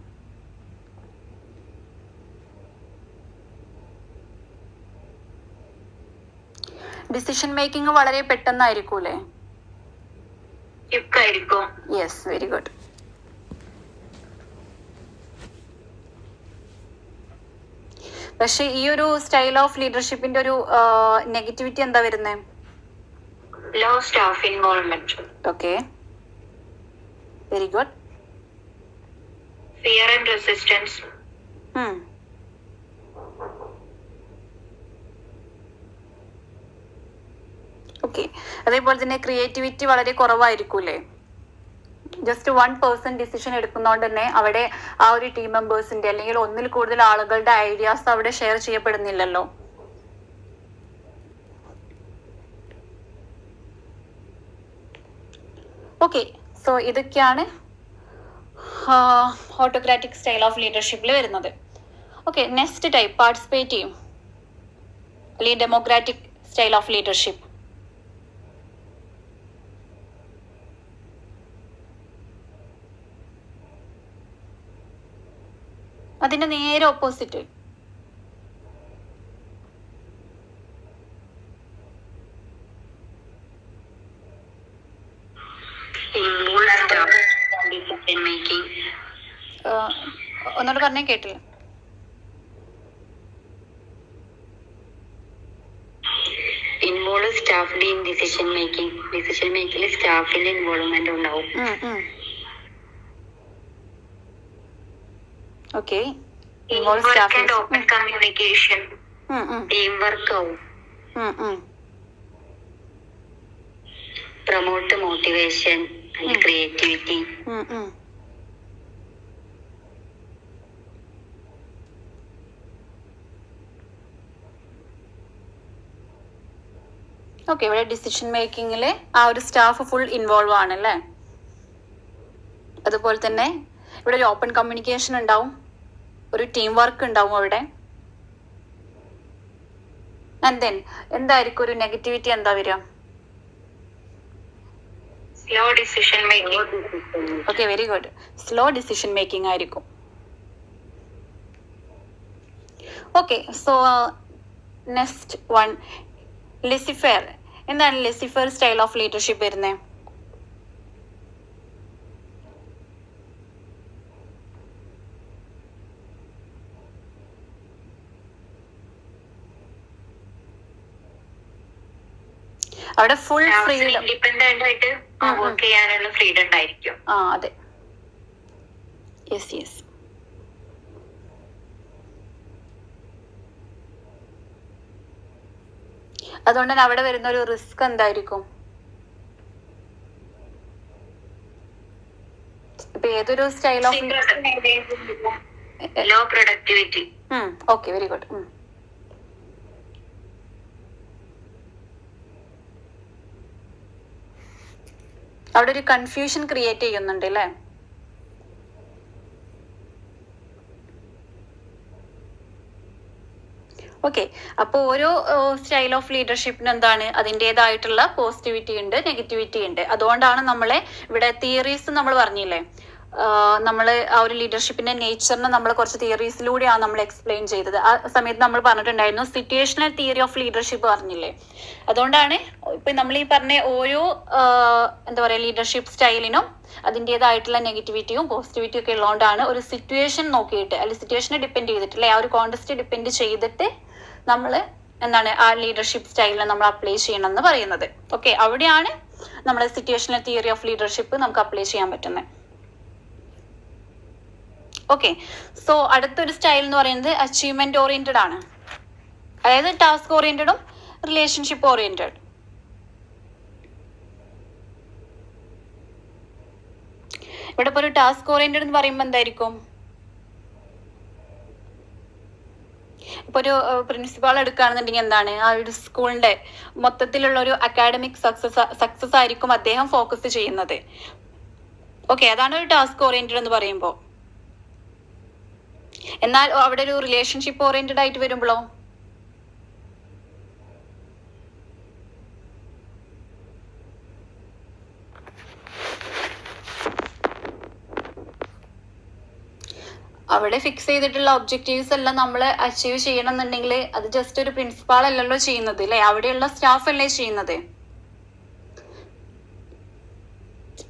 ഡിസിഷൻ മേക്കിംഗ് വളരെ പെട്ടെന്നായിരിക്കൂലേ? Yes, very good. പക്ഷെ ഈ ഒരു സ്റ്റൈൽ ഓഫ് ലീഡർഷിപ്പിന്റെ ഒരു നെഗറ്റിവിറ്റി എന്താ വരുന്നത്? Low staff involvement. Okay, very good. Fear and resistance. Okay, അതേപോലെ തന്നെ ക്രിയേറ്റിവിറ്റി വളരെ കുറവായിരിക്കൂലേ? ജസ്റ്റ് 1% ഡിസിഷൻ എടുക്കുന്നതുകൊണ്ട് തന്നെ അവിടെ ആ ഒരു ടീം മെമ്പേഴ്സിന്റെ അല്ലെങ്കിൽ ഒന്നിൽ കൂടുതൽ ആളുകളുടെ ഐഡിയാസ് അവിടെ ഷെയർ ചെയ്യപ്പെടുന്നില്ലല്ലോ. ഓക്കെ, സോ ഇതൊക്കെയാണ് ഓട്ടോക്രാറ്റിക് സ്റ്റൈൽ ഓഫ് ലീഡർഷിപ്പിൽ വരുന്നത്. ഓക്കെ, നെക്സ്റ്റ് ടൈപ്പ് പാർട്ടിസിപ്പേറ്റീവ് അല്ലെങ്കിൽ ഡെമോക്രാറ്റിക് സ്റ്റൈൽ ഓഫ് ലീഡർഷിപ്പ്. അതിന്റെ നേരെ ഓപ്പോസിറ്റ്. ഒന്നോട് പറഞ്ഞേ, കേട്ടില്ല. ഇൻവോൾവ് സ്റ്റാഫിന്റെ ഇൻ ഡിസിഷൻ മേക്കിംഗ്. ഡിസിഷൻ മേക്കിംഗിൽ സ്റ്റാഫിന്റെ ഇൻവോൾവ്മെന്റ് ഉണ്ടാവും. Okay, open communication, team work ആവും. Promote motivation and creativity. Okay, ഇവിടെ ഡിസിഷൻ മേക്കിങ്ങിൽ ആ ഒരു സ്റ്റാഫ് ഫുൾ ഇൻവോൾവ് ആണല്ലേ. അതുപോലെ തന്നെ ഇവിടെ ഒരു ഓപ്പൺ കമ്മ്യൂണിക്കേഷൻ ഉണ്ടാവും, ഒരു ടീം വർക്ക് ഉണ്ടാവും അവിടെ. ആൻഡ് ദെൻ എന്തായിരിക്കും ഒരു നെഗറ്റിവിറ്റി എന്താ വരിക? Slow decision making. Okay, very good. Slow decision making ആയിരിക്കും. Okay, so next one, laissez faire. എന്താണ് ലെസിഫെയർ സ്റ്റൈൽ ഓഫ് ലീഡർഷിപ്പ് വരുന്നത്? അവിടെ ഫുൾ ഫ്രീഡം, ഇൻഡിപെൻഡന്റ് ആയിട്ട് വർക്ക് ചെയ്യാനുള്ള ഫ്രീഡം ഉണ്ടായിരിക്കും. അതെ, യെസ് യെസ്. അതുകൊണ്ട് തന്നെ അവിടെ വരുന്ന ഒരു റിസ്ക് എന്തായിരിക്കും? ഇപ്പൊ ഏതൊരു style of low productivity. Okay, very good. അവിടെ ഒരു കൺഫ്യൂഷൻ ക്രിയേറ്റ് ചെയ്യുന്നുണ്ട് അല്ലേ? ഓക്കെ, അപ്പോൾ ഓരോ സ്റ്റൈൽ ഓഫ് ലീഡർഷിപ്പിന് എന്താണ് അതിൻ്റെതായിട്ടുള്ള പോസിറ്റിവിറ്റി ഉണ്ട്, നെഗറ്റിവിറ്റി ഉണ്ട്. അതുകൊണ്ടാണ് നമ്മളെ ഇവിടെ തിയറീസ് നമ്മൾ പറഞ്ഞില്ലേ, നമ്മൾ ആ ഒരു ലീഡർഷിപ്പിന്റെ നേച്ചറിനെ നമ്മൾ കുറച്ച് തിയറീസിലൂടെയാണ് നമ്മൾ എക്സ്പ്ലെയിൻ ചെയ്തത്. ആ സമയത്ത് നമ്മൾ പറഞ്ഞിട്ടുണ്ടായിരുന്നു സിറ്റുവേഷണൽ തിയറി ഓഫ് ലീഡർഷിപ്പ് പറഞ്ഞില്ലേ. അതുകൊണ്ടാണ് ഇപ്പൊ നമ്മൾ ഈ പറഞ്ഞ ഓരോ എന്താ പറയാ ലീഡർഷിപ്പ് സ്റ്റൈലിനും അതിൻ്റെതായിട്ടുള്ള നെഗറ്റിവിറ്റിയും പോസിറ്റിവിറ്റിയും ഒക്കെ ഉള്ളതുകൊണ്ടാണ് ഒരു സിറ്റുവേഷൻ നോക്കിയിട്ട് അല്ലെങ്കിൽ സിറ്റുവേഷനെ ഡിപ്പെൻഡ് ചെയ്തിട്ട് അല്ലെ ആ ഒരു കോണ്ടസ്റ്റ് ഡിപ്പെൻഡ് ചെയ്തിട്ട് നമ്മൾ എന്താണ് ആ ലീഡർഷിപ്പ് സ്റ്റൈലിനെ നമ്മൾ അപ്ലൈ ചെയ്യണം എന്ന് പറയുന്നത്. ഓക്കെ, അവിടെയാണ് നമ്മുടെ സിറ്റുവേഷണൽ തിയറി ഓഫ് ലീഡർഷിപ്പ് നമുക്ക് അപ്ലൈ ചെയ്യാൻ പറ്റുന്നത്. ഓക്കെ, സോ അടുത്തൊരു സ്റ്റൈൽ എന്ന് പറയുന്നത് അച്ചീവ്മെന്റ് ഓറിയന്റഡ് ആണ്. അതായത് ടാസ്ക് ഓറിയന്റഡും റിലേഷൻഷിപ്പ് ഓറിയന്റഡ്. ഇവിടെ ഇപ്പൊ ഒരു ടാസ്ക് ഓറിയന്റഡ് എന്ന് പറയുമ്പോൾ എന്തായിരിക്കും? ഇപ്പൊ ഒരു പ്രിൻസിപ്പാൾ എടുക്കുകയാണെന്നുണ്ടെങ്കിൽ എന്താണ് ആ ഒരു സ്കൂളിന്റെ മൊത്തത്തിലുള്ള ഒരു അക്കാഡമിക് സക്സസ് ആയിരിക്കും അദ്ദേഹം ഫോക്കസ് ചെയ്യുന്നത്. ഓക്കെ, അതാണ് ഒരു ടാസ്ക് ഓറിയന്റഡ് എന്ന് പറയുമ്പോൾ. എന്നാൽ അവിടെ ഒരു റിലേഷൻഷിപ്പ് ഓറിയന്റഡ് ആയിട്ട് വരുമ്പോഴോ അവിടെ ഫിക്സ് ചെയ്തിട്ടുള്ള ഒബ്ജക്റ്റീവ്സ് എല്ലാം നമ്മൾ അച്ചീവ് ചെയ്യണം എന്നുണ്ടെങ്കിൽ അത് ജസ്റ്റ് ഒരു പ്രിൻസിപ്പാൾ അല്ലല്ലോ ചെയ്യുന്നത് അല്ലെ, അവിടെയുള്ള സ്റ്റാഫ് അല്ലേ ചെയ്യുന്നത്.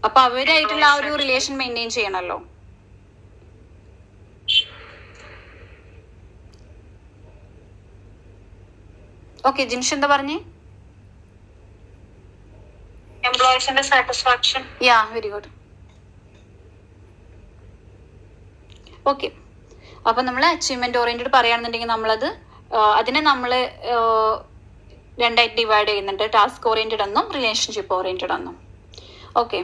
അപ്പൊ അവരായിട്ടുള്ള ആ ഒരു റിലേഷൻ മെയിൻറ്റെയിൻ ചെയ്യണമല്ലോ. ഓക്കെ, ജിൻഷ് എന്താ പറഞ്ഞേ? എംപ്ലോയീസിന്റെ സാറ്റിസ്ഫാക്ഷൻ. യാ, വെരി ഗുഡ്. ഓക്കെ, അപ്പൊ നമ്മൾ അച്ചീവ്മെന്റ് ഓറിയന്റഡ് പറയുകയാണെന്നുണ്ടെങ്കിൽ നമ്മളത് അതിനെ നമ്മൾ രണ്ടായിട്ട് ഡിവൈഡ് ചെയ്യുന്നുണ്ട്, ടാസ്ക് ഓറിയന്റഡ് എന്നും റിലേഷൻഷിപ്പ് ഓറിയന്റഡ് എന്നും. ഓക്കെ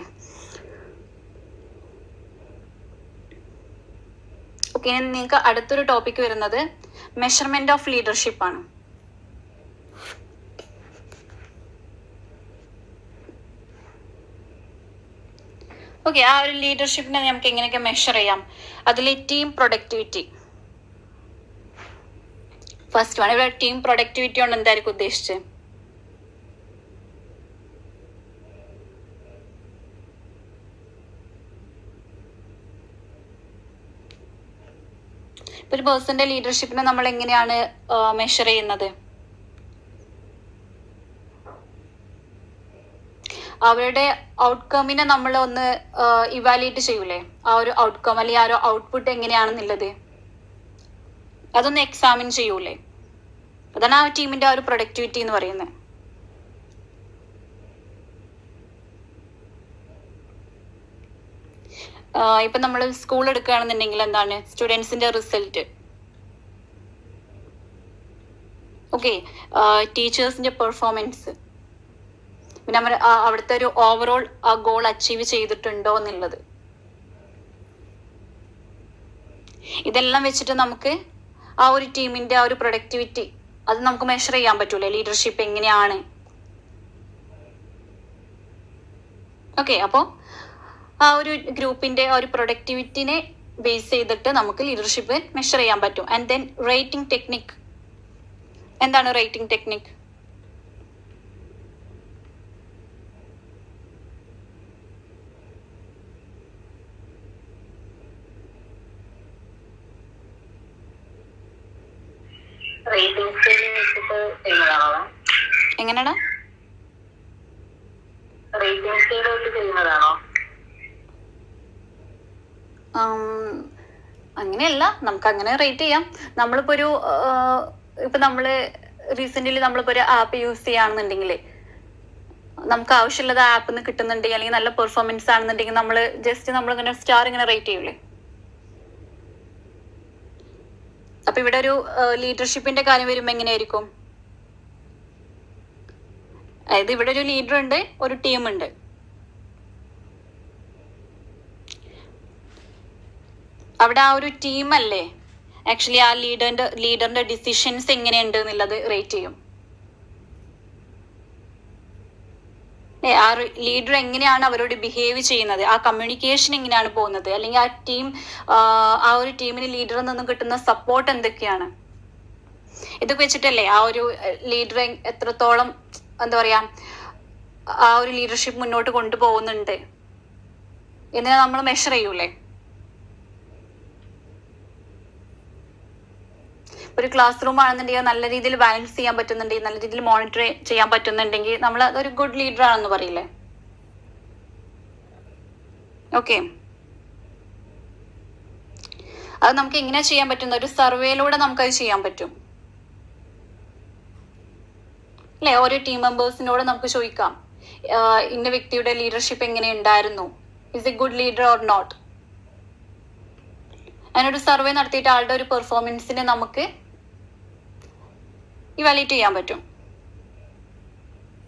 ഓക്കെ, ഇനി നിങ്ങൾക്ക് അടുത്തൊരു ടോപ്പിക് വരുന്നത് മെഷർമെന്റ് ഓഫ് ലീഡർഷിപ്പ് ആണ്. ഓക്കെ, ആ ഒരു ലീഡർഷിപ്പിനെ നമുക്ക് എങ്ങനെയൊക്കെ മെഷർ ചെയ്യാം? അതിൽ ടീം പ്രൊഡക്ടിവിറ്റി ഫസ്റ്റ് വൺ. ഇവിടെ ടീം പ്രൊഡക്ടിവിറ്റി കൊണ്ട് എന്തായിരിക്കും ഉദ്ദേശിച്ചത്? ഇപ്പൊ ഒരു പേഴ്സന്റെ ലീഡർഷിപ്പിനെ നമ്മൾ എങ്ങനെയാണ് മെഷർ ചെയ്യുന്നത്? അവരുടെ ഔട്ട്കമ്മിനെ നമ്മൾ ഒന്ന് ഇവാലുവേറ്റ് ചെയ്യൂലേ, ആ ഒരു ഔട്ട്കം അല്ലെങ്കിൽ ആ ഒരു ഔട്ട്പുട്ട് എങ്ങനെയാണെന്നുള്ളത് അതൊന്ന് എക്സാമിൻ ചെയ്യൂലേ. അതാണ് ആ ടീമിന്റെ ആ ഒരു പ്രൊഡക്ടിവിറ്റി എന്ന് പറയുന്നത്. ഇപ്പൊ നമ്മൾ സ്കൂൾ എടുക്കുകയാണെന്നുണ്ടെങ്കിൽ എന്താണ് സ്റ്റുഡൻസിന്റെ റിസൾട്ട്, ഓക്കെ, ടീച്ചേഴ്സിന്റെ പെർഫോമൻസ്, പിന്നെ നമ്മൾ അവിടുത്തെ ഒരു ഓവറോൾ ആ ഗോൾ അച്ചീവ് ചെയ്തിട്ടുണ്ടോ എന്നുള്ളത്. ഇതെല്ലാം വെച്ചിട്ട് നമുക്ക് ആ ഒരു ടീമിന്റെ ആ ഒരു പ്രൊഡക്ടിവിറ്റി അത് നമുക്ക് മെഷർ ചെയ്യാൻ പറ്റൂലേ, ലീഡർഷിപ്പ് എങ്ങനെയാണ്. ഓക്കെ, അപ്പോൾ ആ ഒരു ഗ്രൂപ്പിന്റെ ആ ഒരു പ്രൊഡക്ടിവിറ്റിനെ ബേസ് ചെയ്തിട്ട് നമുക്ക് ലീഡർഷിപ്പ് മെഷർ ചെയ്യാൻ പറ്റും. And then rating technique. എന്താണ് റേറ്റിംഗ് ടെക്നിക്? എങ്ങനെയാണോ? അങ്ങനെയല്ല, നമുക്ക് അങ്ങനെ റേറ്റ് ചെയ്യാം. നമ്മളിപ്പോ ഒരു ഇപ്പൊ നമ്മള് റീസെന്റ്ലി നമ്മളിപ്പോ ഒരു ആപ്പ് യൂസ് ചെയ്യുകയാണെന്നുണ്ടെങ്കിൽ നമുക്ക് ആവശ്യമുള്ളത് ആപ്പിൽ നിന്ന് കിട്ടുന്നുണ്ടെങ്കിൽ അല്ലെങ്കിൽ നല്ല പെർഫോമൻസ് ആണെന്നുണ്ടെങ്കിൽ നമ്മൾ ജസ്റ്റ് നമ്മളിങ്ങനെ സ്റ്റാർ ഇങ്ങനെ റേറ്റ് ചെയ്യൂലേ. അപ്പൊ ഇവിടെ ഒരു ലീഡർഷിപ്പിന്റെ കാര്യം വരുമ്പോ എങ്ങനെയായിരിക്കും? അതായത് ഇവിടെ ഒരു ലീഡർ ഉണ്ട്, ഒരു ടീം ഉണ്ട്. അവിടെ ആ ഒരു ടീം അല്ലേ ആക്ച്വലി ആ ലീഡറിന്റെ ഡിസിഷൻസ് എങ്ങനെയുണ്ട് എന്നുള്ളത് റേറ്റ് ചെയ്യും. ആ ലീഡർ എങ്ങനെയാണ് അവരോട് ബിഹേവ് ചെയ്യുന്നത്, ആ കമ്മ്യൂണിക്കേഷൻ എങ്ങനെയാണ് പോകുന്നത്, അല്ലെങ്കിൽ ആ ഒരു ടീമിന് ലീഡറിൽ നിന്നും കിട്ടുന്ന സപ്പോർട്ട് എന്തൊക്കെയാണ്, ഇതൊക്കെ വെച്ചിട്ടല്ലേ ആ ഒരു ലീഡർ എത്രത്തോളം എന്താ പറയാ ആ ഒരു ലീഡർഷിപ്പ് മുന്നോട്ട് കൊണ്ടുപോകുന്നുണ്ട് എന്ന് നമ്മൾ മെഷർ ചെയ്യൂലേ. ഒരു ക്ലാസ് റൂം ആണെന്നുണ്ടെങ്കിൽ നല്ല രീതിയിൽ ബാലൻസ് ചെയ്യാൻ പറ്റുന്നുണ്ടെങ്കിൽ, നല്ല രീതിയിൽ മോണിറ്റർ ചെയ്യാൻ പറ്റുന്നുണ്ടെങ്കിൽ നമ്മൾ അതൊരു ഗുഡ് ലീഡർ ആണെന്ന് പറയില്ലേ? ഓക്കെ, അത് നമുക്ക് എങ്ങനെ ചെയ്യാൻ പറ്റുന്ന ഒരു സർവേയിലൂടെ നമുക്കത് ചെയ്യാൻ പറ്റും അല്ലെ? ഓരോ ടീം മെമ്പേഴ്സിനോട് നമുക്ക് ചോദിക്കാം, ഇന്ന വ്യക്തിയുടെ ലീഡർഷിപ്പ് എങ്ങനെ ഉണ്ടായിരുന്നു, is a good leader or not. അതിനൊരു സർവേ നടത്തിയിട്ട് ആളുടെ ഒരു പെർഫോമൻസിനെ നമുക്ക് ഇവാലുവേറ്റ് ചെയ്യാൻ പറ്റും.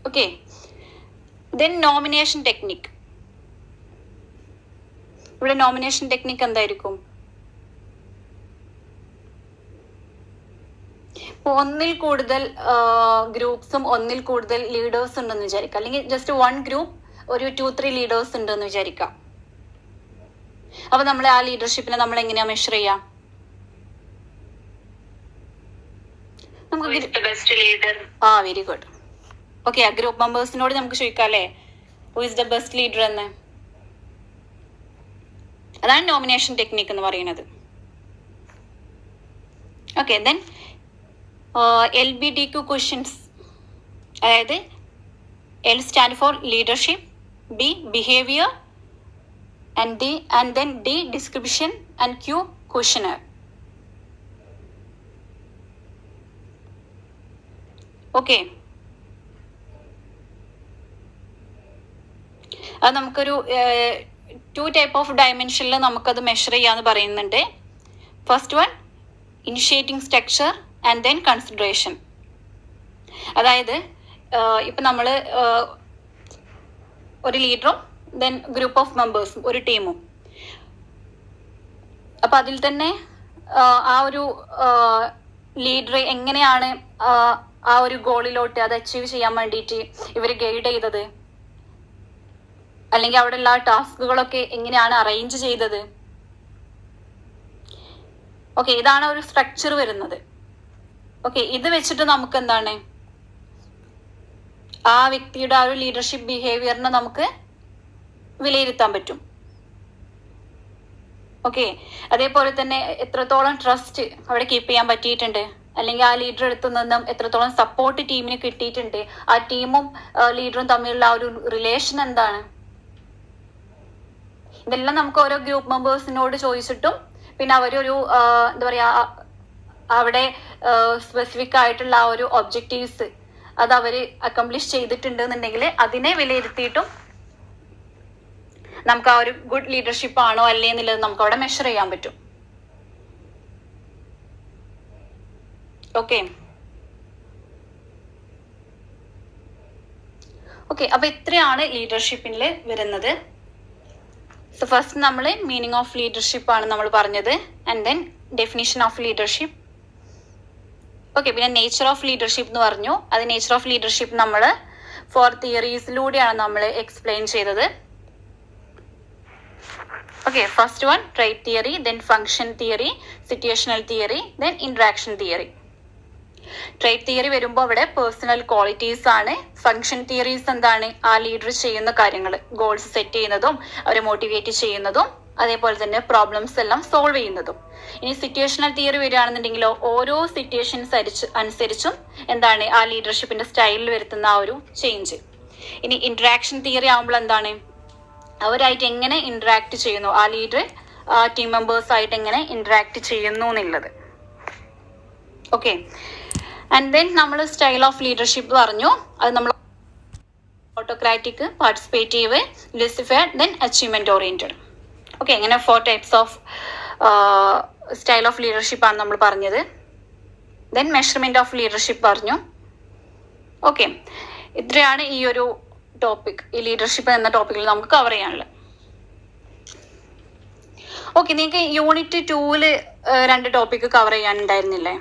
Okay, then nomination technique. ഇവിടെ നോമിനേഷൻ ടെക്നിക് എന്തായിരിക്കും? ഒന്നിൽ കൂടുതൽ ഗ്രൂപ്പ്സും ഒന്നിൽ കൂടുതൽ ലീഡേഴ്സ് ഉണ്ടെന്ന് വിചാരിക്കാം, അല്ലെങ്കിൽ ജസ്റ്റ് വൺ ഗ്രൂപ്പ് ഒരു 2-3 ലീഡേഴ്സ് ഉണ്ടെന്ന് വിചാരിക്കാം. അപ്പൊ നമ്മൾ ആ ലീഡർഷിപ്പിനെ നമ്മൾ എങ്ങനെയാ മെഷർ ചെയ്യാം? നമുക്ക് വെരി ഗുഡ്. ഓക്കെ, ആ ഗ്രൂപ്പ് മെമ്പേഴ്സിനോട് നമുക്ക് ചോദിക്കാം അല്ലേ, who is the best leader എന്ന്. അതാണ് നോമിനേഷൻ ടെക്നിക് എന്ന് പറയുന്നത്. ഓക്കെ, ദെൻ LBDQ ക്വസ്റ്റ്യൻസ്, അതായത് L stand for leadership, B behaviour, and then D description, and Q questionnaire. Okay, അത് നമുക്കൊരു 2 ടൈപ്പ് ഓഫ് ഡയമെൻഷനിൽ നമുക്കത് മെഷർ ചെയ്യാന്ന് പറയുന്നുണ്ട്. First one initiating structure and then consideration. അതായത് ഇപ്പം നമ്മൾ ഒരു ലീഡറും ദെൻ ഗ്രൂപ്പ് ഓഫ് മെമ്പേഴ്സും ഒരു ടീമും, അപ്പം അതിൽ തന്നെ ആ ഒരു ലീഡർ എങ്ങനെയാണ് ആ ഒരു ഗോളിലോട്ട് അത് അച്ചീവ് ചെയ്യാൻ വേണ്ടിയിട്ട് ഇവർ ഗൈഡ് ചെയ്തത്, അല്ലെങ്കിൽ അവിടെയുള്ള ടാസ്കുകളൊക്കെ എങ്ങനെയാണ് അറേഞ്ച് ചെയ്തത്. ഓക്കെ, ഇതാണ് ഒരു സ്ട്രക്ചർ വരുന്നത്. ഓക്കെ, ഇത് വെച്ചിട്ട് നമുക്ക് എന്താണ് ആ വ്യക്തിയുടെ ആ ഒരു ലീഡർഷിപ്പ് ബിഹേവിയറിനെ നമുക്ക് വിലയിരുത്താൻ പറ്റും. ഓക്കെ, അതേപോലെ തന്നെ എത്രത്തോളം ട്രസ്റ്റ് അവിടെ കീപ്പ് ചെയ്യാൻ പറ്റിയിട്ടുണ്ട്, അല്ലെങ്കിൽ ആ ലീഡർ അടുത്ത് നിന്നും എത്രത്തോളം സപ്പോർട്ട് ടീമിന് കിട്ടിയിട്ടുണ്ട്, ആ ടീമും ലീഡറും തമ്മിലുള്ള ആ ഒരു റിലേഷൻ എന്താണ്, ഇതെല്ലാം നമുക്ക് ഓരോ ഗ്രൂപ്പ് മെമ്പേഴ്സിനോട് ചോദിച്ചിട്ടും, പിന്നെ അവരൊരു എന്താ പറയാ അവിടെ സ്പെസിഫിക് ആയിട്ടുള്ള ആ ഒരു ഒബ്ജക്റ്റീവ്സ് അത് അവർ അക്കംപ്ലിഷ് ചെയ്തിട്ടുണ്ട് എന്നുണ്ടെങ്കിൽ അതിനെ വിലയിരുത്തിയിട്ടും നമുക്ക് ആ ഒരു ഗുഡ് ലീഡർഷിപ്പ് ആണോ അല്ലേ എന്നുള്ളത് നമുക്ക് അവിടെ മെഷർ ചെയ്യാൻ പറ്റും. ഓക്കെ ഓക്കെ, അപ്പൊ ഇത്രയാണ് ലീഡർഷിപ്പിൽ വരുന്നത്. സോ ഫസ്റ്റ് നമ്മൾ മീനിങ് ഓഫ് ലീഡർഷിപ്പ് ആണ് നമ്മൾ പറഞ്ഞത്, and then definition of leadership. Okay, പിന്നെ നേച്ചർ ഓഫ് ലീഡർഷിപ്പ് എന്ന് പറഞ്ഞു. അത് നേച്ചർ ഓഫ് ലീഡർഷിപ്പ് നമ്മൾ 4 തിയറീസിലൂടെയാണ് നമ്മൾ എക്സ്പ്ലെയിൻ ചെയ്തത്. Okay, first one trait theory, then function theory, situational theory, then interaction theory. Trait theory വരുമ്പോൾ അവിടെ പേഴ്സണൽ ക്വാളിറ്റീസ് ആണ്. ഫങ്ഷൻ തിയറീസ് എന്താണ്, ആ ലീഡർ ചെയ്യുന്ന കാര്യങ്ങൾ, ഗോൾസ് സെറ്റ് ചെയ്യുന്നതും അവരെ മോട്ടിവേറ്റ് ചെയ്യുന്നതും അതേപോലെ തന്നെ പ്രോബ്ലംസ് എല്ലാം സോൾവ് ചെയ്യുന്നതും. ഇനി സിറ്റുവേഷണൽ തിയറി വരികയാണെന്നുണ്ടെങ്കിലോ ഓരോ സിറ്റുവേഷൻസ് അനുസരിച്ചും എന്താണ് ആ ലീഡർഷിപ്പിന്റെ സ്റ്റൈലിൽ വരുത്തുന്ന ആ ഒരു ചേഞ്ച്. ഇനി ഇന്ററാക്ഷൻ തിയറി ആകുമ്പോൾ എന്താണ് അവരായിട്ട് എങ്ങനെ ഇന്ററാക്ട് ചെയ്യുന്നു, ആ ലീഡർ ടീം മെമ്പേഴ്സ് ആയിട്ട് എങ്ങനെ ഇന്ററാക്ട് ചെയ്യുന്നു എന്നുള്ളത്. ഓക്കെ, ആൻഡ് ദെൻ നമ്മൾ സ്റ്റൈൽ ഓഫ് ലീഡർഷിപ്പ് പറഞ്ഞു. അത് നമ്മൾ autocratic, participative, laissez faire, then achievement oriented. Okay, ഇങ്ങനെ 4 types of style of leadership ആണ് നമ്മൾ പറഞ്ഞത്. ദെൻ മെഷർമെന്റ് ഓഫ് ലീഡർഷിപ്പ് പറഞ്ഞു. ഓക്കെ, ഇത്രയാണ് ഈ ഒരു ടോപ്പിക്, ഈ ലീഡർഷിപ്പ് എന്ന ടോപ്പിക്കിൽ നമുക്ക് കവർ ചെയ്യാനുള്ളത്. ഓക്കെ, നിങ്ങൾക്ക് യൂണിറ്റ് 2 2 ടോപ്പിക്ക് കവർ ചെയ്യാനുണ്ടായിരുന്നില്ലേ?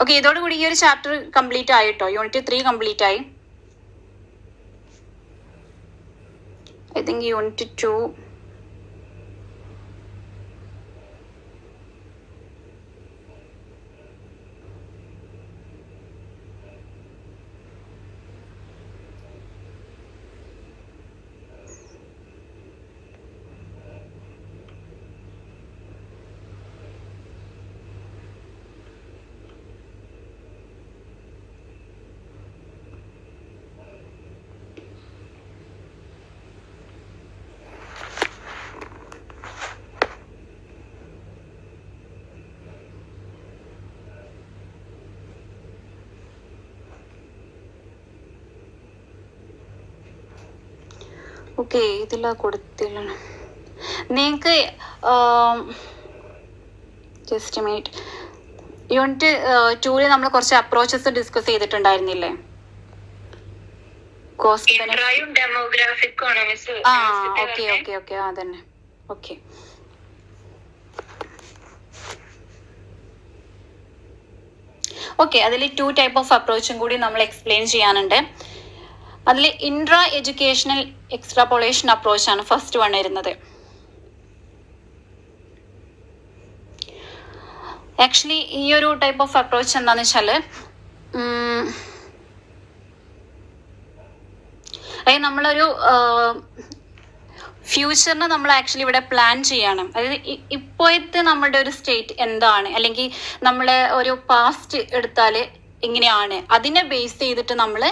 ഓക്കെ, ഇതോടുകൂടി ഈ ഒരു ചാപ്റ്റർ കംപ്ലീറ്റ് ആയിട്ടോ. യൂണിറ്റ് 3 കംപ്ലീറ്റ് ആയി. I think Unit 2. ഓക്കെ, ഇതില്ല കൊടുത്തില്ല. നിങ്ങൾക്ക് ജസ്റ്റ് മിനിറ്റ്, യൂണിറ്റ് 2 നമ്മൾ കുറച്ച് അപ്രോച്ചസ് ഡിസ്കസ് ചെയ്തിട്ടുണ്ടായിരുന്നില്ലേ? കോസ്റ്റ് ആ ഓക്കെ ഓക്കെ ഓക്കെ അതന്നെ. ഓക്കെ, ഓക്കെ, അതിൽ 2 ടൈപ്പ് ഓഫ് അപ്രോച്ചും കൂടി നമ്മൾ എക്സ്പ്ലെയിൻ ചെയ്യാനുണ്ട്. അതിൽ ഇൻട്രാ എഡ്യൂക്കേഷണൽ എക്സ്ട്രാപോളേഷൻ അപ്രോച്ചാണ് ഫസ്റ്റ് വൺ വരുന്നത്. ആക്ച്വലി ഈ ഒരു ടൈപ്പ് ഓഫ് അപ്രോച്ച് എന്താണെന്ന് വെച്ചാൽ അതായത് നമ്മളൊരു ഫ്യൂച്ചറിന് നമ്മൾ ആക്ച്വലി ഇവിടെ പ്ലാൻ ചെയ്യണം. അതായത് ഇപ്പോഴത്തെ നമ്മുടെ ഒരു സ്റ്റേറ്റ് എന്താണ്, അല്ലെങ്കിൽ നമ്മൾ ഒരു പാസ്റ്റ് എടുത്താൽ എങ്ങനെയാണ്, അതിനെ ബേസ് ചെയ്തിട്ട് നമ്മൾ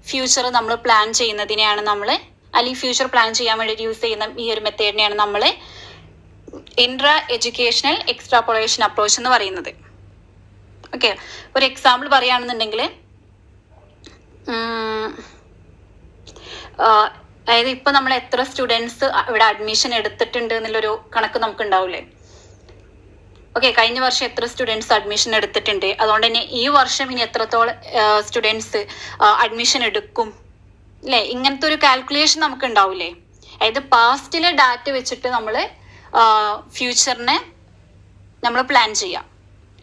ഫ്യൂച്ചർ നമ്മൾ പ്ലാൻ ചെയ്യുന്നതിനെയാണ് നമ്മൾ, അല്ലെങ്കിൽ ഫ്യൂച്ചർ പ്ലാൻ ചെയ്യാൻ വേണ്ടിയിട്ട് യൂസ് ചെയ്യുന്ന ഈ ഒരു മെത്തേഡിനെയാണ് നമ്മൾ ഇൻട്രാ എഡ്യൂക്കേഷണൽ എക്സ്ട്രാപോളേഷൻ അപ്രോച്ച് എന്ന് പറയുന്നത്. ഓക്കെ, ഒരു എക്സാമ്പിൾ പറയുകയാണെന്നുണ്ടെങ്കിൽ അതായത് ഇപ്പൊ നമ്മൾ എത്ര സ്റ്റുഡൻസ് ഇവിടെ അഡ്മിഷൻ എടുത്തിട്ടുണ്ട് എന്നുള്ളൊരു കണക്ക് നമുക്ക് ഉണ്ടാവില്ലേ? ഓക്കെ, കഴിഞ്ഞ വർഷം എത്ര സ്റ്റുഡൻസ് അഡ്മിഷൻ എടുത്തിട്ടുണ്ട്, അതുകൊണ്ട് തന്നെ ഈ വർഷം ഇനി എത്രത്തോളം സ്റ്റുഡൻസ് അഡ്മിഷൻ എടുക്കും അല്ലേ? ഇങ്ങനത്തെ ഒരു കാൽക്കുലേഷൻ നമുക്ക് ഉണ്ടാവില്ലേ? അതായത് പാസ്റ്റിലെ ഡാറ്റ വെച്ചിട്ട് നമ്മൾ ഫ്യൂച്ചറിനെ നമ്മൾ പ്ലാൻ ചെയ്യാം.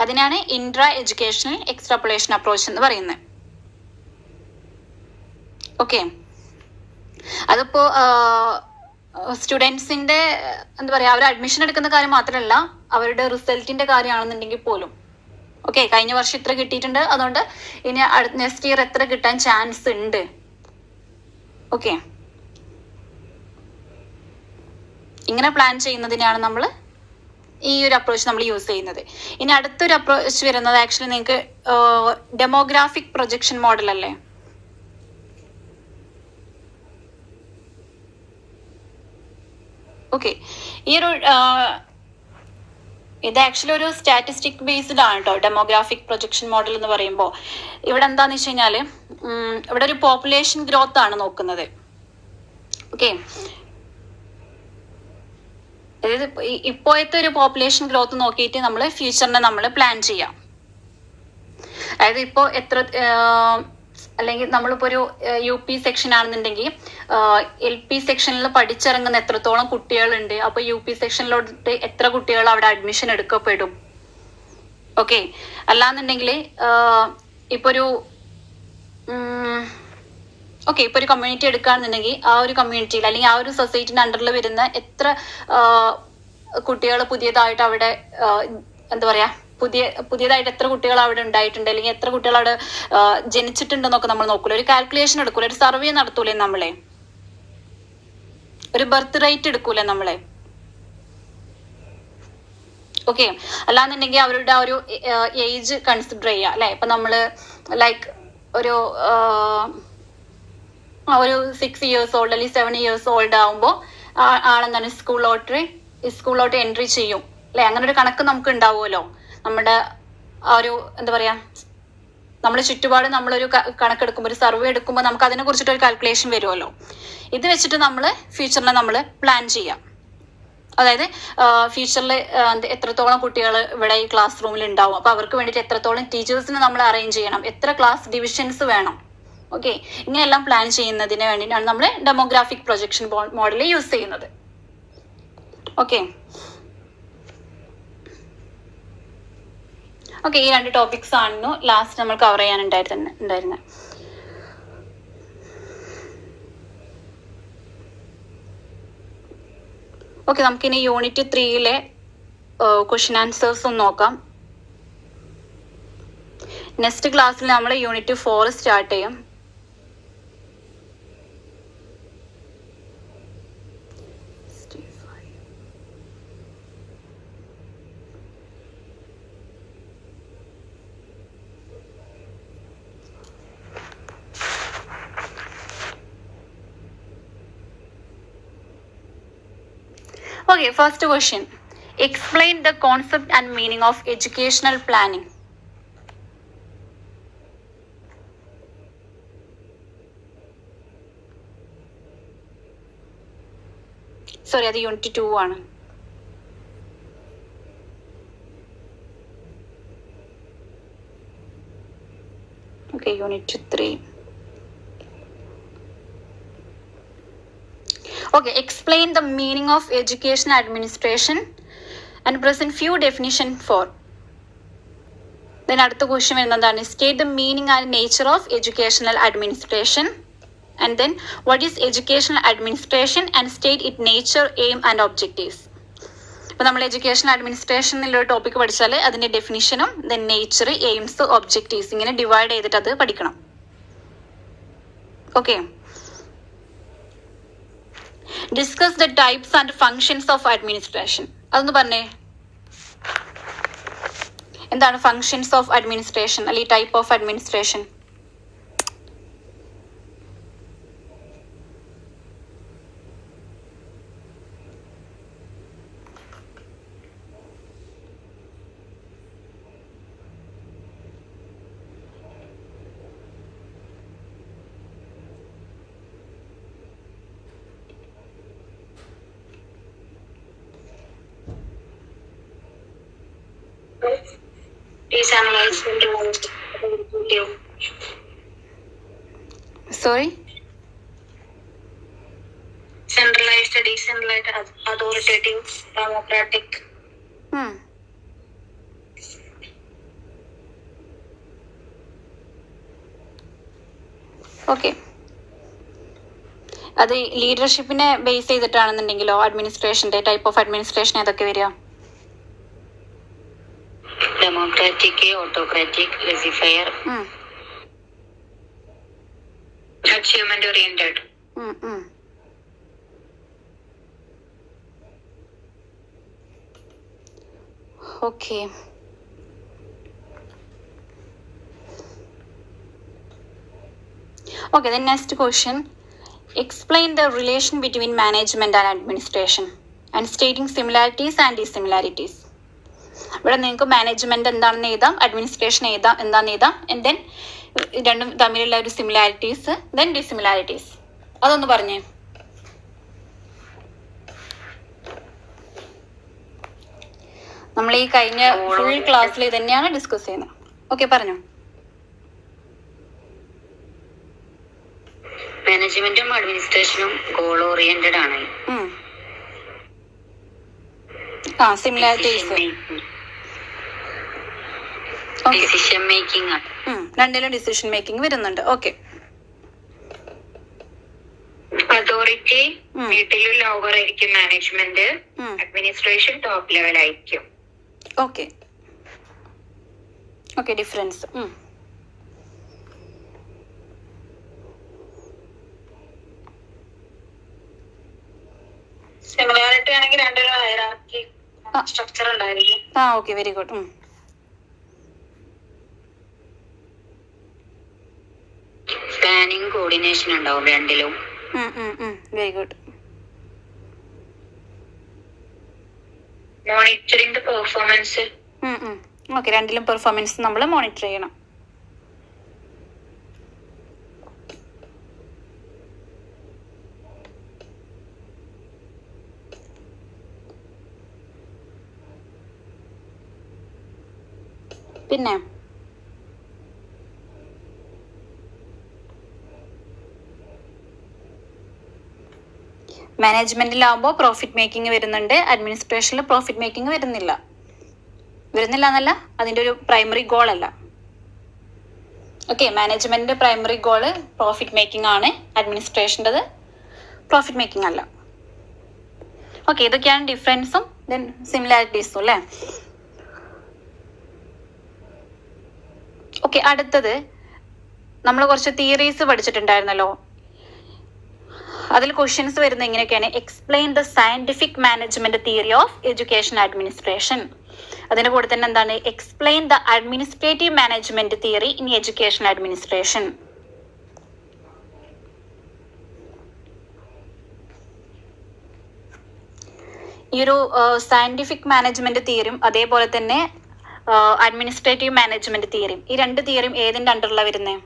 അതിനാണ് ഇൻട്രാ എഡ്യൂക്കേഷണൽ എക്സ്ട്രാപോളേഷൻ അപ്രോച്ച് എന്ന് പറയുന്നത്. ഓക്കെ, അതിപ്പോ സ്റ്റുഡൻസിന്റെ എന്താ പറയാ, അവർ അഡ്മിഷൻ എടുക്കുന്ന കാര്യം മാത്രമല്ല, അവരുടെ റിസൾട്ടിന്റെ കാര്യമാണെന്നുണ്ടെങ്കിൽ പോലും. ഓക്കെ, കഴിഞ്ഞ വർഷം ഇത്ര കിട്ടിയിട്ടുണ്ട്, അതുകൊണ്ട് ഇനി നെക്സ്റ്റ് ഇയർ എത്ര കിട്ടാൻ ചാൻസ് ഉണ്ട്. ഓക്കെ, ഇങ്ങനെ പ്ലാൻ ചെയ്യുന്നതിനാണ് നമ്മൾ ഈ ഒരു അപ്രോച്ച് നമ്മൾ യൂസ് ചെയ്യുന്നത്. ഇനി അടുത്തൊരു അപ്രോച്ച് വരുന്നത് ആക്ച്വലി നിങ്ങൾക്ക് ഡെമോഗ്രാഫിക് പ്രൊജക്ഷൻ മോഡൽ അല്ലേ? ഓക്കെ, ഈ ഒരു ഇത് ആക്ച്വലി ഒരു സ്റ്റാറ്റിസ്റ്റിക് ബേസ്ഡ് ആണ് കേട്ടോ, ഡെമോഗ്രാഫിക് പ്രൊജക്ഷൻ മോഡൽ എന്ന് പറയുമ്പോൾ. ഇവിടെ എന്താന്ന് വെച്ച് കഴിഞ്ഞാൽ ഇവിടെ ഒരു പോപ്പുലേഷൻ ഗ്രോത്ത് ആണ് നോക്കുന്നത്. ഓക്കെ, അതായത് ഇപ്പോഴത്തെ ഒരു പോപ്പുലേഷൻ ഗ്രോത്ത് നോക്കിയിട്ട് നമ്മൾ ഫ്യൂച്ചറിനെ നമ്മൾ പ്ലാൻ ചെയ്യാം. അതായത് ഇപ്പോൾ എത്ര, അല്ലെങ്കിൽ നമ്മളിപ്പോൾ ഒരു UP സെക്ഷൻ ആണെന്നുണ്ടെങ്കിൽ LP സെക്ഷനിൽ പഠിച്ചിറങ്ങുന്ന എത്രത്തോളം കുട്ടികളുണ്ട്, അപ്പോൾ UP സെക്ഷനിലോട്ട് എത്ര കുട്ടികൾ അവിടെ അഡ്മിഷൻ എടുക്കപ്പെടും. ഓക്കെ, അല്ലാന്നുണ്ടെങ്കിൽ ഇപ്പോൾ ഒരു ഓക്കെ, ഇപ്പോൾ ഒരു കമ്മ്യൂണിറ്റി എടുക്കുകയാണെന്നുണ്ടെങ്കിൽ ആ ഒരു കമ്മ്യൂണിറ്റിയിൽ അല്ലെങ്കിൽ ആ ഒരു സൊസൈറ്റിന്റെ അണ്ടറിൽ വരുന്ന എത്ര കുട്ടികൾ പുതിയതായിട്ട് അവിടെ എന്താ പറയാ, പുതിയതായിട്ട് എത്ര കുട്ടികൾ അവിടെ ഉണ്ടായിട്ടുണ്ട്, അല്ലെങ്കിൽ എത്ര കുട്ടികൾ അവിടെ ജനിച്ചിട്ടുണ്ടെന്നൊക്കെ നമ്മൾ നോക്കൂല. ഒരു കാൽക്കുലേഷൻ എടുക്കൂല, ഒരു സർവേ നടത്തൂലേ നമ്മളെ, ഒരു ബർത്ത് റേറ്റ് എടുക്കൂലേ നമ്മളെ. ഓക്കെ, അല്ലാന്നുണ്ടെങ്കിൽ അവരുടെ ആ ഒരു ഏജ് കൺസിഡർ ചെയ്യുക അല്ലെ. ഇപ്പൊ നമ്മള് ലൈക്ക് ഒരു 6 years ഓൾഡ് അല്ലെങ്കിൽ 7 years ഓൾഡ് ആവുമ്പോൾ ആളെന്താണ് സ്കൂളിലോട്ട് എൻട്രി ചെയ്യും അല്ലെ. അങ്ങനെ ഒരു കണക്ക് നമുക്ക് ഉണ്ടാവുമല്ലോ. നമ്മുടെ ആ ഒരു എന്താ പറയാ, നമ്മുടെ ചുറ്റുപാട് നമ്മളൊരു കണക്കെടുക്കുമ്പോൾ, ഒരു സർവേ എടുക്കുമ്പോൾ നമുക്ക് അതിനെ കുറിച്ചിട്ടൊരു കാൽക്കുലേഷൻ വരുമല്ലോ. ഇത് വെച്ചിട്ട് നമ്മൾ ഫ്യൂച്ചറിനെ നമ്മൾ പ്ലാൻ ചെയ്യാം. അതായത് ഫ്യൂച്ചറിൽ എത്രത്തോളം കുട്ടികൾ ഇവിടെ ഈ ക്ലാസ് റൂമിൽ ഉണ്ടാവും, അപ്പൊ അവർക്ക് വേണ്ടിയിട്ട് എത്രത്തോളം ടീച്ചേഴ്സിനെ നമ്മൾ അറേഞ്ച് ചെയ്യണം, എത്ര ക്ലാസ് ഡിവിഷൻസ് വേണം. ഓക്കെ, ഇങ്ങനെയെല്ലാം പ്ലാൻ ചെയ്യുന്നതിന് വേണ്ടിയിട്ടാണ് നമ്മൾ ഡെമോഗ്രാഫിക് പ്രൊജക്ഷൻ മോഡൽ യൂസ് ചെയ്യുന്നത്. ഓക്കെ, ഓക്കെ, ഈ 2 ടോപ്പിക്സ് ആയിരുന്നു ലാസ്റ്റ് നമ്മൾ കവർ ചെയ്യാനുണ്ടായിരുന്നത്. ഓക്കെ, നമുക്കിനി യൂണിറ്റ് 3 ക്വസ്റ്റ്യൻ ആൻസേഴ്സ് ഒന്ന് നോക്കാം. നെക്സ്റ്റ് ക്ലാസ്സിൽ നമ്മൾ യൂണിറ്റ് 4 സ്റ്റാർട്ട് ചെയ്യും. Okay, first question. Explain the concept and meaning of educational planning. Sorry, അത് യൂണിറ്റ് 2 ആണ്. Okay, unit 3. Okay, explain the meaning of educational administration and present few definition for. Then അടുത്ത question വരുന്നതാണ് state the meaning and nature of educational administration, and then what is educational administration and state its nature, aim and objectives. അപ്പോൾ നമ്മൾ educational administration എന്നുള്ള topic പഠിച്ചാൽ അതിൻ്റെ ഡെഫിനിഷനും then nature, aims, objectives ഇങ്ങനെ divide ചെയ്തിട്ട് അത് പഠിക്കണം. Okay, discuss the types and functions of administration. അതൊന്ന് പറഞ്ഞേ, എന്താണ് ഫങ്ഷൻസ് ഓഫ് അഡ്മിനിസ്ട്രേഷൻ അല്ലെങ്കിൽ type of administration? Decentralized, centralized, authoritative. Sorry? Centralized, decentralized, authoritative, democratic. Okay, അത് ലീഡർഷിപ്പിനെ ബേസ് ചെയ്തിട്ടാണെന്നുണ്ടെങ്കിലോ അഡ്മിനിസ്ട്രേഷൻ്റെ ടൈപ്പ് ഓഫ് അഡ്മിനിസ്ട്രേഷൻ ഏതൊക്കെ വരിക? Democratic, autocratic, laissez faire, achievement oriented. Okay, okay, then next question, explain the relation between management and administration and stating similarities and dissimilarities. ഇവിടെ നിങ്ങൾക്ക് management എന്താണെന്ന് എഴുതാം, അഡ്മിനിസ്ട്രേഷൻ എഴുതാം, എന്താണെന്ന് എഴുതാം, ആൻഡ് ദെൻ രണ്ടും തമ്മിലുള്ള ഒരു സിമിലാരിറ്റീസ്, ദെൻ ഡിസിമിലാരിറ്റീസ്. അതൊന്ന് പറഞ്ഞേ. നമ്മൾ ഈ കഴിഞ്ഞ ഫുൾ ക്ലാസ്സിൽ ഇത് തന്നെയാണ് ഡിസ്കസ് ചെയ്യുന്നത്. ഓക്കെ, പറഞ്ഞോ. മാനേജ്മെന്റും അഡ്മിനിസ്ട്രേഷനും ഗോൾ ഓറിയന്റഡ് ആണ്. സിമിലാരിറ്റീസ് ഡിസിഷൻ മേക്കിംഗ് ആണ്. രണ്ടിലും ഡിസിഷൻ മേക്കിംഗ് വരുന്നുണ്ട്. ഓക്കെ, അതോറിറ്റി വീട്ടിലും ലോവർ ആയിരിക്കും മാനേജ്മെന്റ്, അഡ്മിനിസ്ട്രേഷൻ ടോപ്പ് ലെവൽ ആയിരിക്കും. Okay, okay, difference. സിമിലാരിറ്റി ആണെങ്കിൽ രണ്ടിലും ഹൈറാർക്കി സ്ട്രക്ചർ ഉണ്ടായിരിക്കും. Okay, very good. Planning, coordination ഉണ്ടാവും രണ്ടിലും. Very good. Monitoring the performance. Okay, രണ്ടിലും പെർഫോമൻസ് നമ്മൾ മോണിറ്റർ ചെയ്യണം. പിന്നെ മാനേജ്മെന്റിലാവുമ്പോൾ പ്രോഫിറ്റ് മേക്കിംഗ് വരുന്നുണ്ട്, അഡ്മിനിസ്ട്രേഷനിൽ പ്രോഫിറ്റ് മേക്കിംഗ് വരുന്നില്ല എന്നല്ല, അതിൻ്റെ ഒരു പ്രൈമറി ഗോൾ അല്ല. ഓക്കെ, മാനേജ്മെന്റിന്റെ പ്രൈമറി ഗോള് പ്രോഫിറ്റ് മേക്കിംഗ് ആണ്, അഡ്മിനിസ്ട്രേഷൻ്റെത് പ്രോഫിറ്റ് മേക്കിംഗ് അല്ല. ഓക്കെ, ഇതൊക്കെയാണ് ഡിഫറൻസും ദെൻ സിമിലാരിറ്റീസും അല്ലേ. ഓക്കെ, അടുത്തത് നമ്മൾ കുറച്ച് തിയറീസ് പഠിച്ചിട്ടുണ്ടായിരുന്നല്ലോ. അതിൽ ക്വസ്റ്റ്യൻസ് വരുന്നത് എങ്ങനെയൊക്കെയാണ്? Explain the scientific management theory of education administration. അതിന്റെ കൂടെ തന്നെ എന്താണ്? Explain the administrative management theory in education administration. ഈ ഒരു സയന്റിഫിക് മാനേജ്മെന്റ് തിയറിയും അതേപോലെ തന്നെ അഡ്മിനിസ്ട്രേറ്റീവ് മാനേജ്മെന്റ് തിയറിയും, ഈ രണ്ട് തിയറിയും ഏതിന്റെ അണ്ടറിലാണ് വരുന്നത്?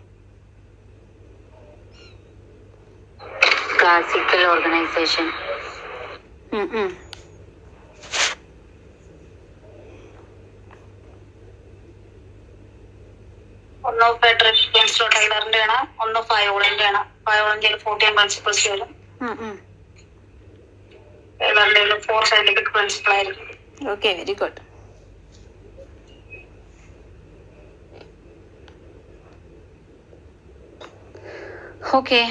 Classical organisation. ഒന്ന് ഫെഡറിക് വിൻസ്റ്റൺ ടൈലറിന്റെ ആണ്, ഒന്ന് ഫയോളിന്റെ ആണ്. ഫയോളിന്റെ 14 പ്രിൻസിപ്പിൾസ് വരും, ടൈലറിന്റെ 4 സയന്റിഫിക് പ്രിൻസിപ്പിൾ ആയിരിക്കും. Okay, very good. Okay,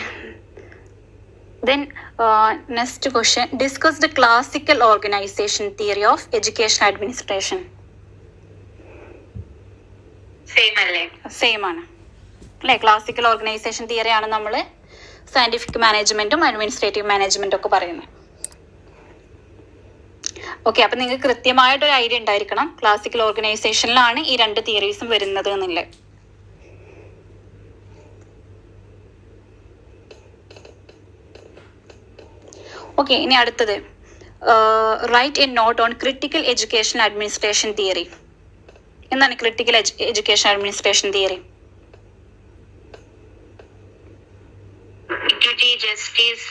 then next question, discuss the classical organization theory of education administration. Same അല്ലേ? സെയിം ആണ് അല്ലേ? ക്ലാസിക്കൽ ഓർഗനൈസേഷൻ തിയറി ആണ് നമ്മൾ സയന്റിഫിക് മാനേജ്മെന്റും അഡ്മിനിസ്ട്രേറ്റീവ് മാനേജ്മെന്റും ഒക്കെ പറയുന്നത്. ഓക്കെ, അപ്പൊ നിങ്ങൾക്ക് കൃത്യമായിട്ടൊരു ഐഡിയ ഉണ്ടായിരിക്കണം ക്ലാസിക്കൽ ഓർഗനൈസേഷനിലാണ് ഈ രണ്ട് തിയറീസും വരുന്നത് എന്നുള്ളത്. ഓക്കെ, ഇനി അടുത്തത് write a note on critical education administration theory. എന്താണ് critical education administration theory? Equity, justice,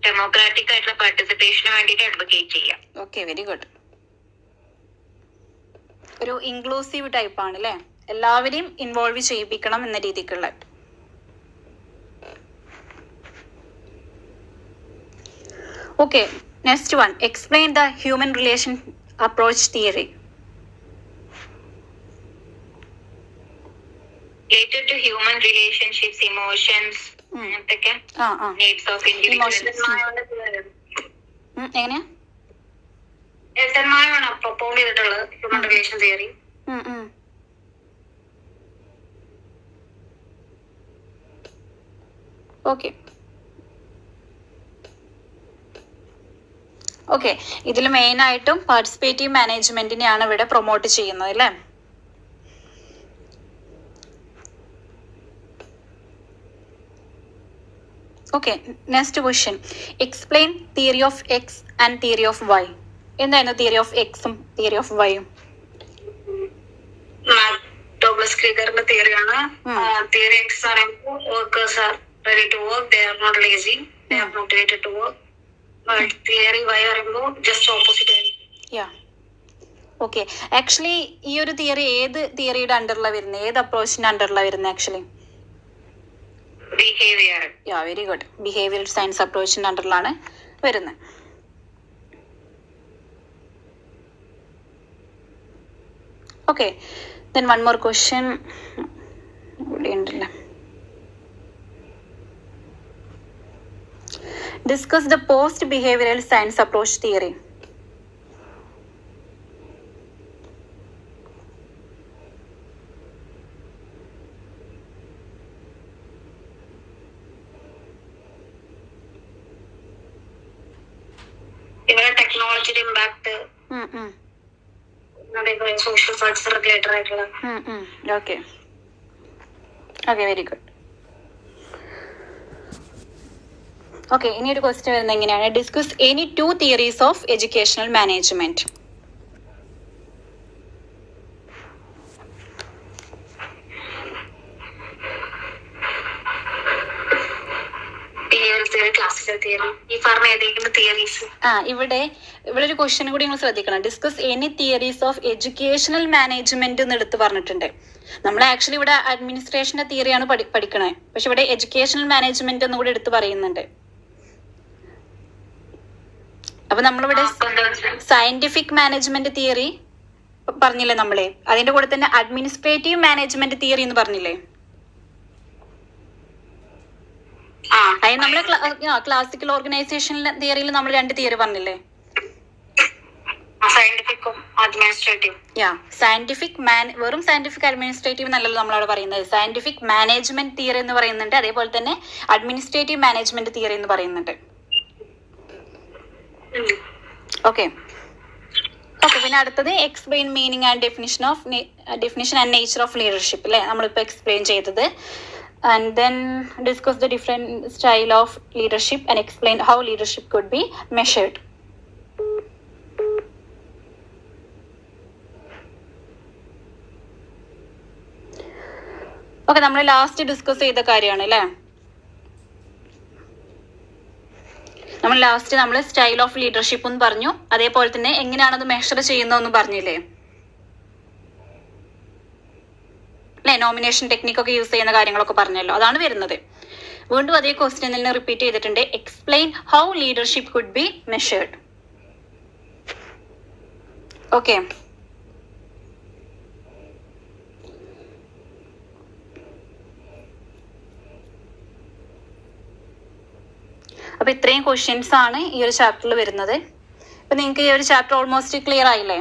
democratic ആയിട്ടുള്ള പാർട്ടിസിപ്പേഷന് വേണ്ടിയിട്ട് അഡ്വക്കേറ്റ് ചെയ്യാം. Okay, very good. ഒരു ഇൻക്ലൂസീവ് ടൈപ്പ് ആണ് അല്ലേ? എല്ലാവരെയും ഇൻവോൾവ് ചെയ്യിപ്പിക്കണം എന്ന രീതിക്കുള്ള. Okay, next one, explain the human relation approach theory. Related to human relationships, emotions, അങ്ങനത്തൊക്കെ needs of individuals. എങ്ങനെയാ എസ്എൻമാരാണ് പ്രൊപ്പോസ് ചെയ്തിട്ടുള്ളത് human relation theory. Okay okay, ഇതിൽ മെയിൻ ആയിട്ടും പാർട്ടിസിപ്പേറ്റീവ് മാനേജ്മെന്റിനെയാണ് ഇവിടെ പ്രൊമോട്ട് ചെയ്യുന്നത് അല്ലേ? Okay, next question, explain theory of X and theory of Y. എന്തായിരുന്നു തിയറി ഓഫ് എക്സും തിയറി ഓഫ് വൈയും? ഡോഗ്ലസ് ക്രീഗറിന്റെ തിയറിയാണ്. തിയറി എക്സ് പറയുമ്പോൾ workers are ready to work, they are not lazy, they are motivated to work. Theory Y പറയുമ്പോൾ just opposite ആയിരിക്കും. Yeah, okay. Actually ഈ ഒരു തിയറി ഏത് തിയറിയുടെ അണ്ടറിലാണ് വരുന്നത്? ഏത് അപ്രോച്ചിന്റെ അണ്ടറിലാണ് വരുന്നത് ആക്ച്വലി? ബിഹേവിയർ. യാ, വെരി ഗുഡ്. ബിഹേവിയറൽ സയൻസ് അപ്രോച്ചിന്റെ അണ്ടറിലാണ് വരുന്നത്. Okay, then one more question. ഇവിടെ ഉണ്ടല്ലോ. Discuss the post behavioral science approach theory. ഇവിടെ ടെക്നോളജിയുടെ ഇമ്പാക്ട്, അതേപോലെ സോഷ്യൽ സയൻസ് റിലേറ്റഡ് ആയിട്ടുള്ള. Okay okay, very good. Okay, ഇനി ഒരു ക്വസ്റ്റ്യൻ വരുന്നത് എങ്ങനെയാണ്? Discuss any 2 theories of educational management. ഇവിടെ ഒരു ക്വസ്റ്റ്യൻ കൂടി നിങ്ങൾ ശ്രദ്ധിക്കണം. Discuss any theories of educational management എന്ന് എടുത്ത് പറഞ്ഞിട്ടുണ്ട്. നമ്മൾ ആക്ച്വലി ഇവിടെ അഡ്മിനിസ്ട്രേഷന്റെ തിയറിയാണ് പഠിക്കണേ, പക്ഷെ ഇവിടെ എഡ്യൂക്കേഷണൽ മാനേജ്മെന്റ് എന്ന് കൂടി എടുത്ത് പറയുന്നുണ്ട്. അപ്പൊ നമ്മളിവിടെ സയന്റിഫിക് മാനേജ്മെന്റ് തിയറി പറഞ്ഞില്ലേ നമ്മളെ, അതിന്റെ കൂടെ തന്നെ അഡ്മിനിസ്ട്രേറ്റീവ് മാനേജ്മെന്റ് തിയറി എന്ന് പറഞ്ഞില്ലേ? അതിന് നമ്മള് ക്ലാസിക്കൽ ഓർഗനൈസേഷൻ തിയറിയിൽ നമ്മൾ 2 തിയറി പറഞ്ഞില്ലേ? സയന്റിഫിക് വെറും സയന്റിഫിക് അഡ്മിനിസ്ട്രേറ്റീവ് എന്നല്ലല്ലോ നമ്മളവിടെ പറയുന്നത്. സയന്റിഫിക് മാനേജ്മെന്റ് തിയറി എന്ന് പറയുന്നുണ്ട്, അതേപോലെ തന്നെ അഡ്മിനിസ്ട്രേറ്റീവ് മാനേജ്മെന്റ് തിയറി എന്ന് പറയുന്നുണ്ട്. ഓക്കെ ഓക്കെ, പിന്നെ അടുത്തത് explain meaning and definition and nature of leadership അല്ലേ, നമ്മളിപ്പോൾ എക്സ്പ്ലെയിൻ ചെയ്തത്. And then discuss the different style of leadership and explain how leadership could be measured. Okay, നമ്മൾ ലാസ്റ്റ് ഡിസ്കസ് ചെയ്ത കാര്യമാണ് അല്ലേ? നമ്മൾ ലാസ്റ്റ് നമ്മൾ സ്റ്റൈൽ ഓഫ് ലീഡർഷിപ്പ് എന്ന് പറഞ്ഞു, അതേപോലെ തന്നെ എങ്ങനെയാണത് മെഷർ ചെയ്യുന്നതെന്ന് പറഞ്ഞില്ലേ അല്ലെ? നോമിനേഷൻ ടെക്നിക്കൊക്കെ യൂസ് ചെയ്യുന്ന കാര്യങ്ങളൊക്കെ പറഞ്ഞല്ലോ, അതാണ് വരുന്നത്. വീണ്ടും അതേ ക്വസ്റ്റ്യൻ തന്നെ റിപ്പീറ്റ് ചെയ്തിട്ടുണ്ട്. Explain how leadership could be measured. Okay, അപ്പൊ ഇത്രയും ക്വസ്റ്റ്യൻസ് ആണ് ഈ ഒരു ചാപ്റ്ററിൽ വരുന്നത്. അപ്പൊ നിങ്ങൾക്ക് ഈ ഒരു ചാപ്റ്റർ ഓൾമോസ്റ്റ് ക്ലിയർ ആയില്ലേ?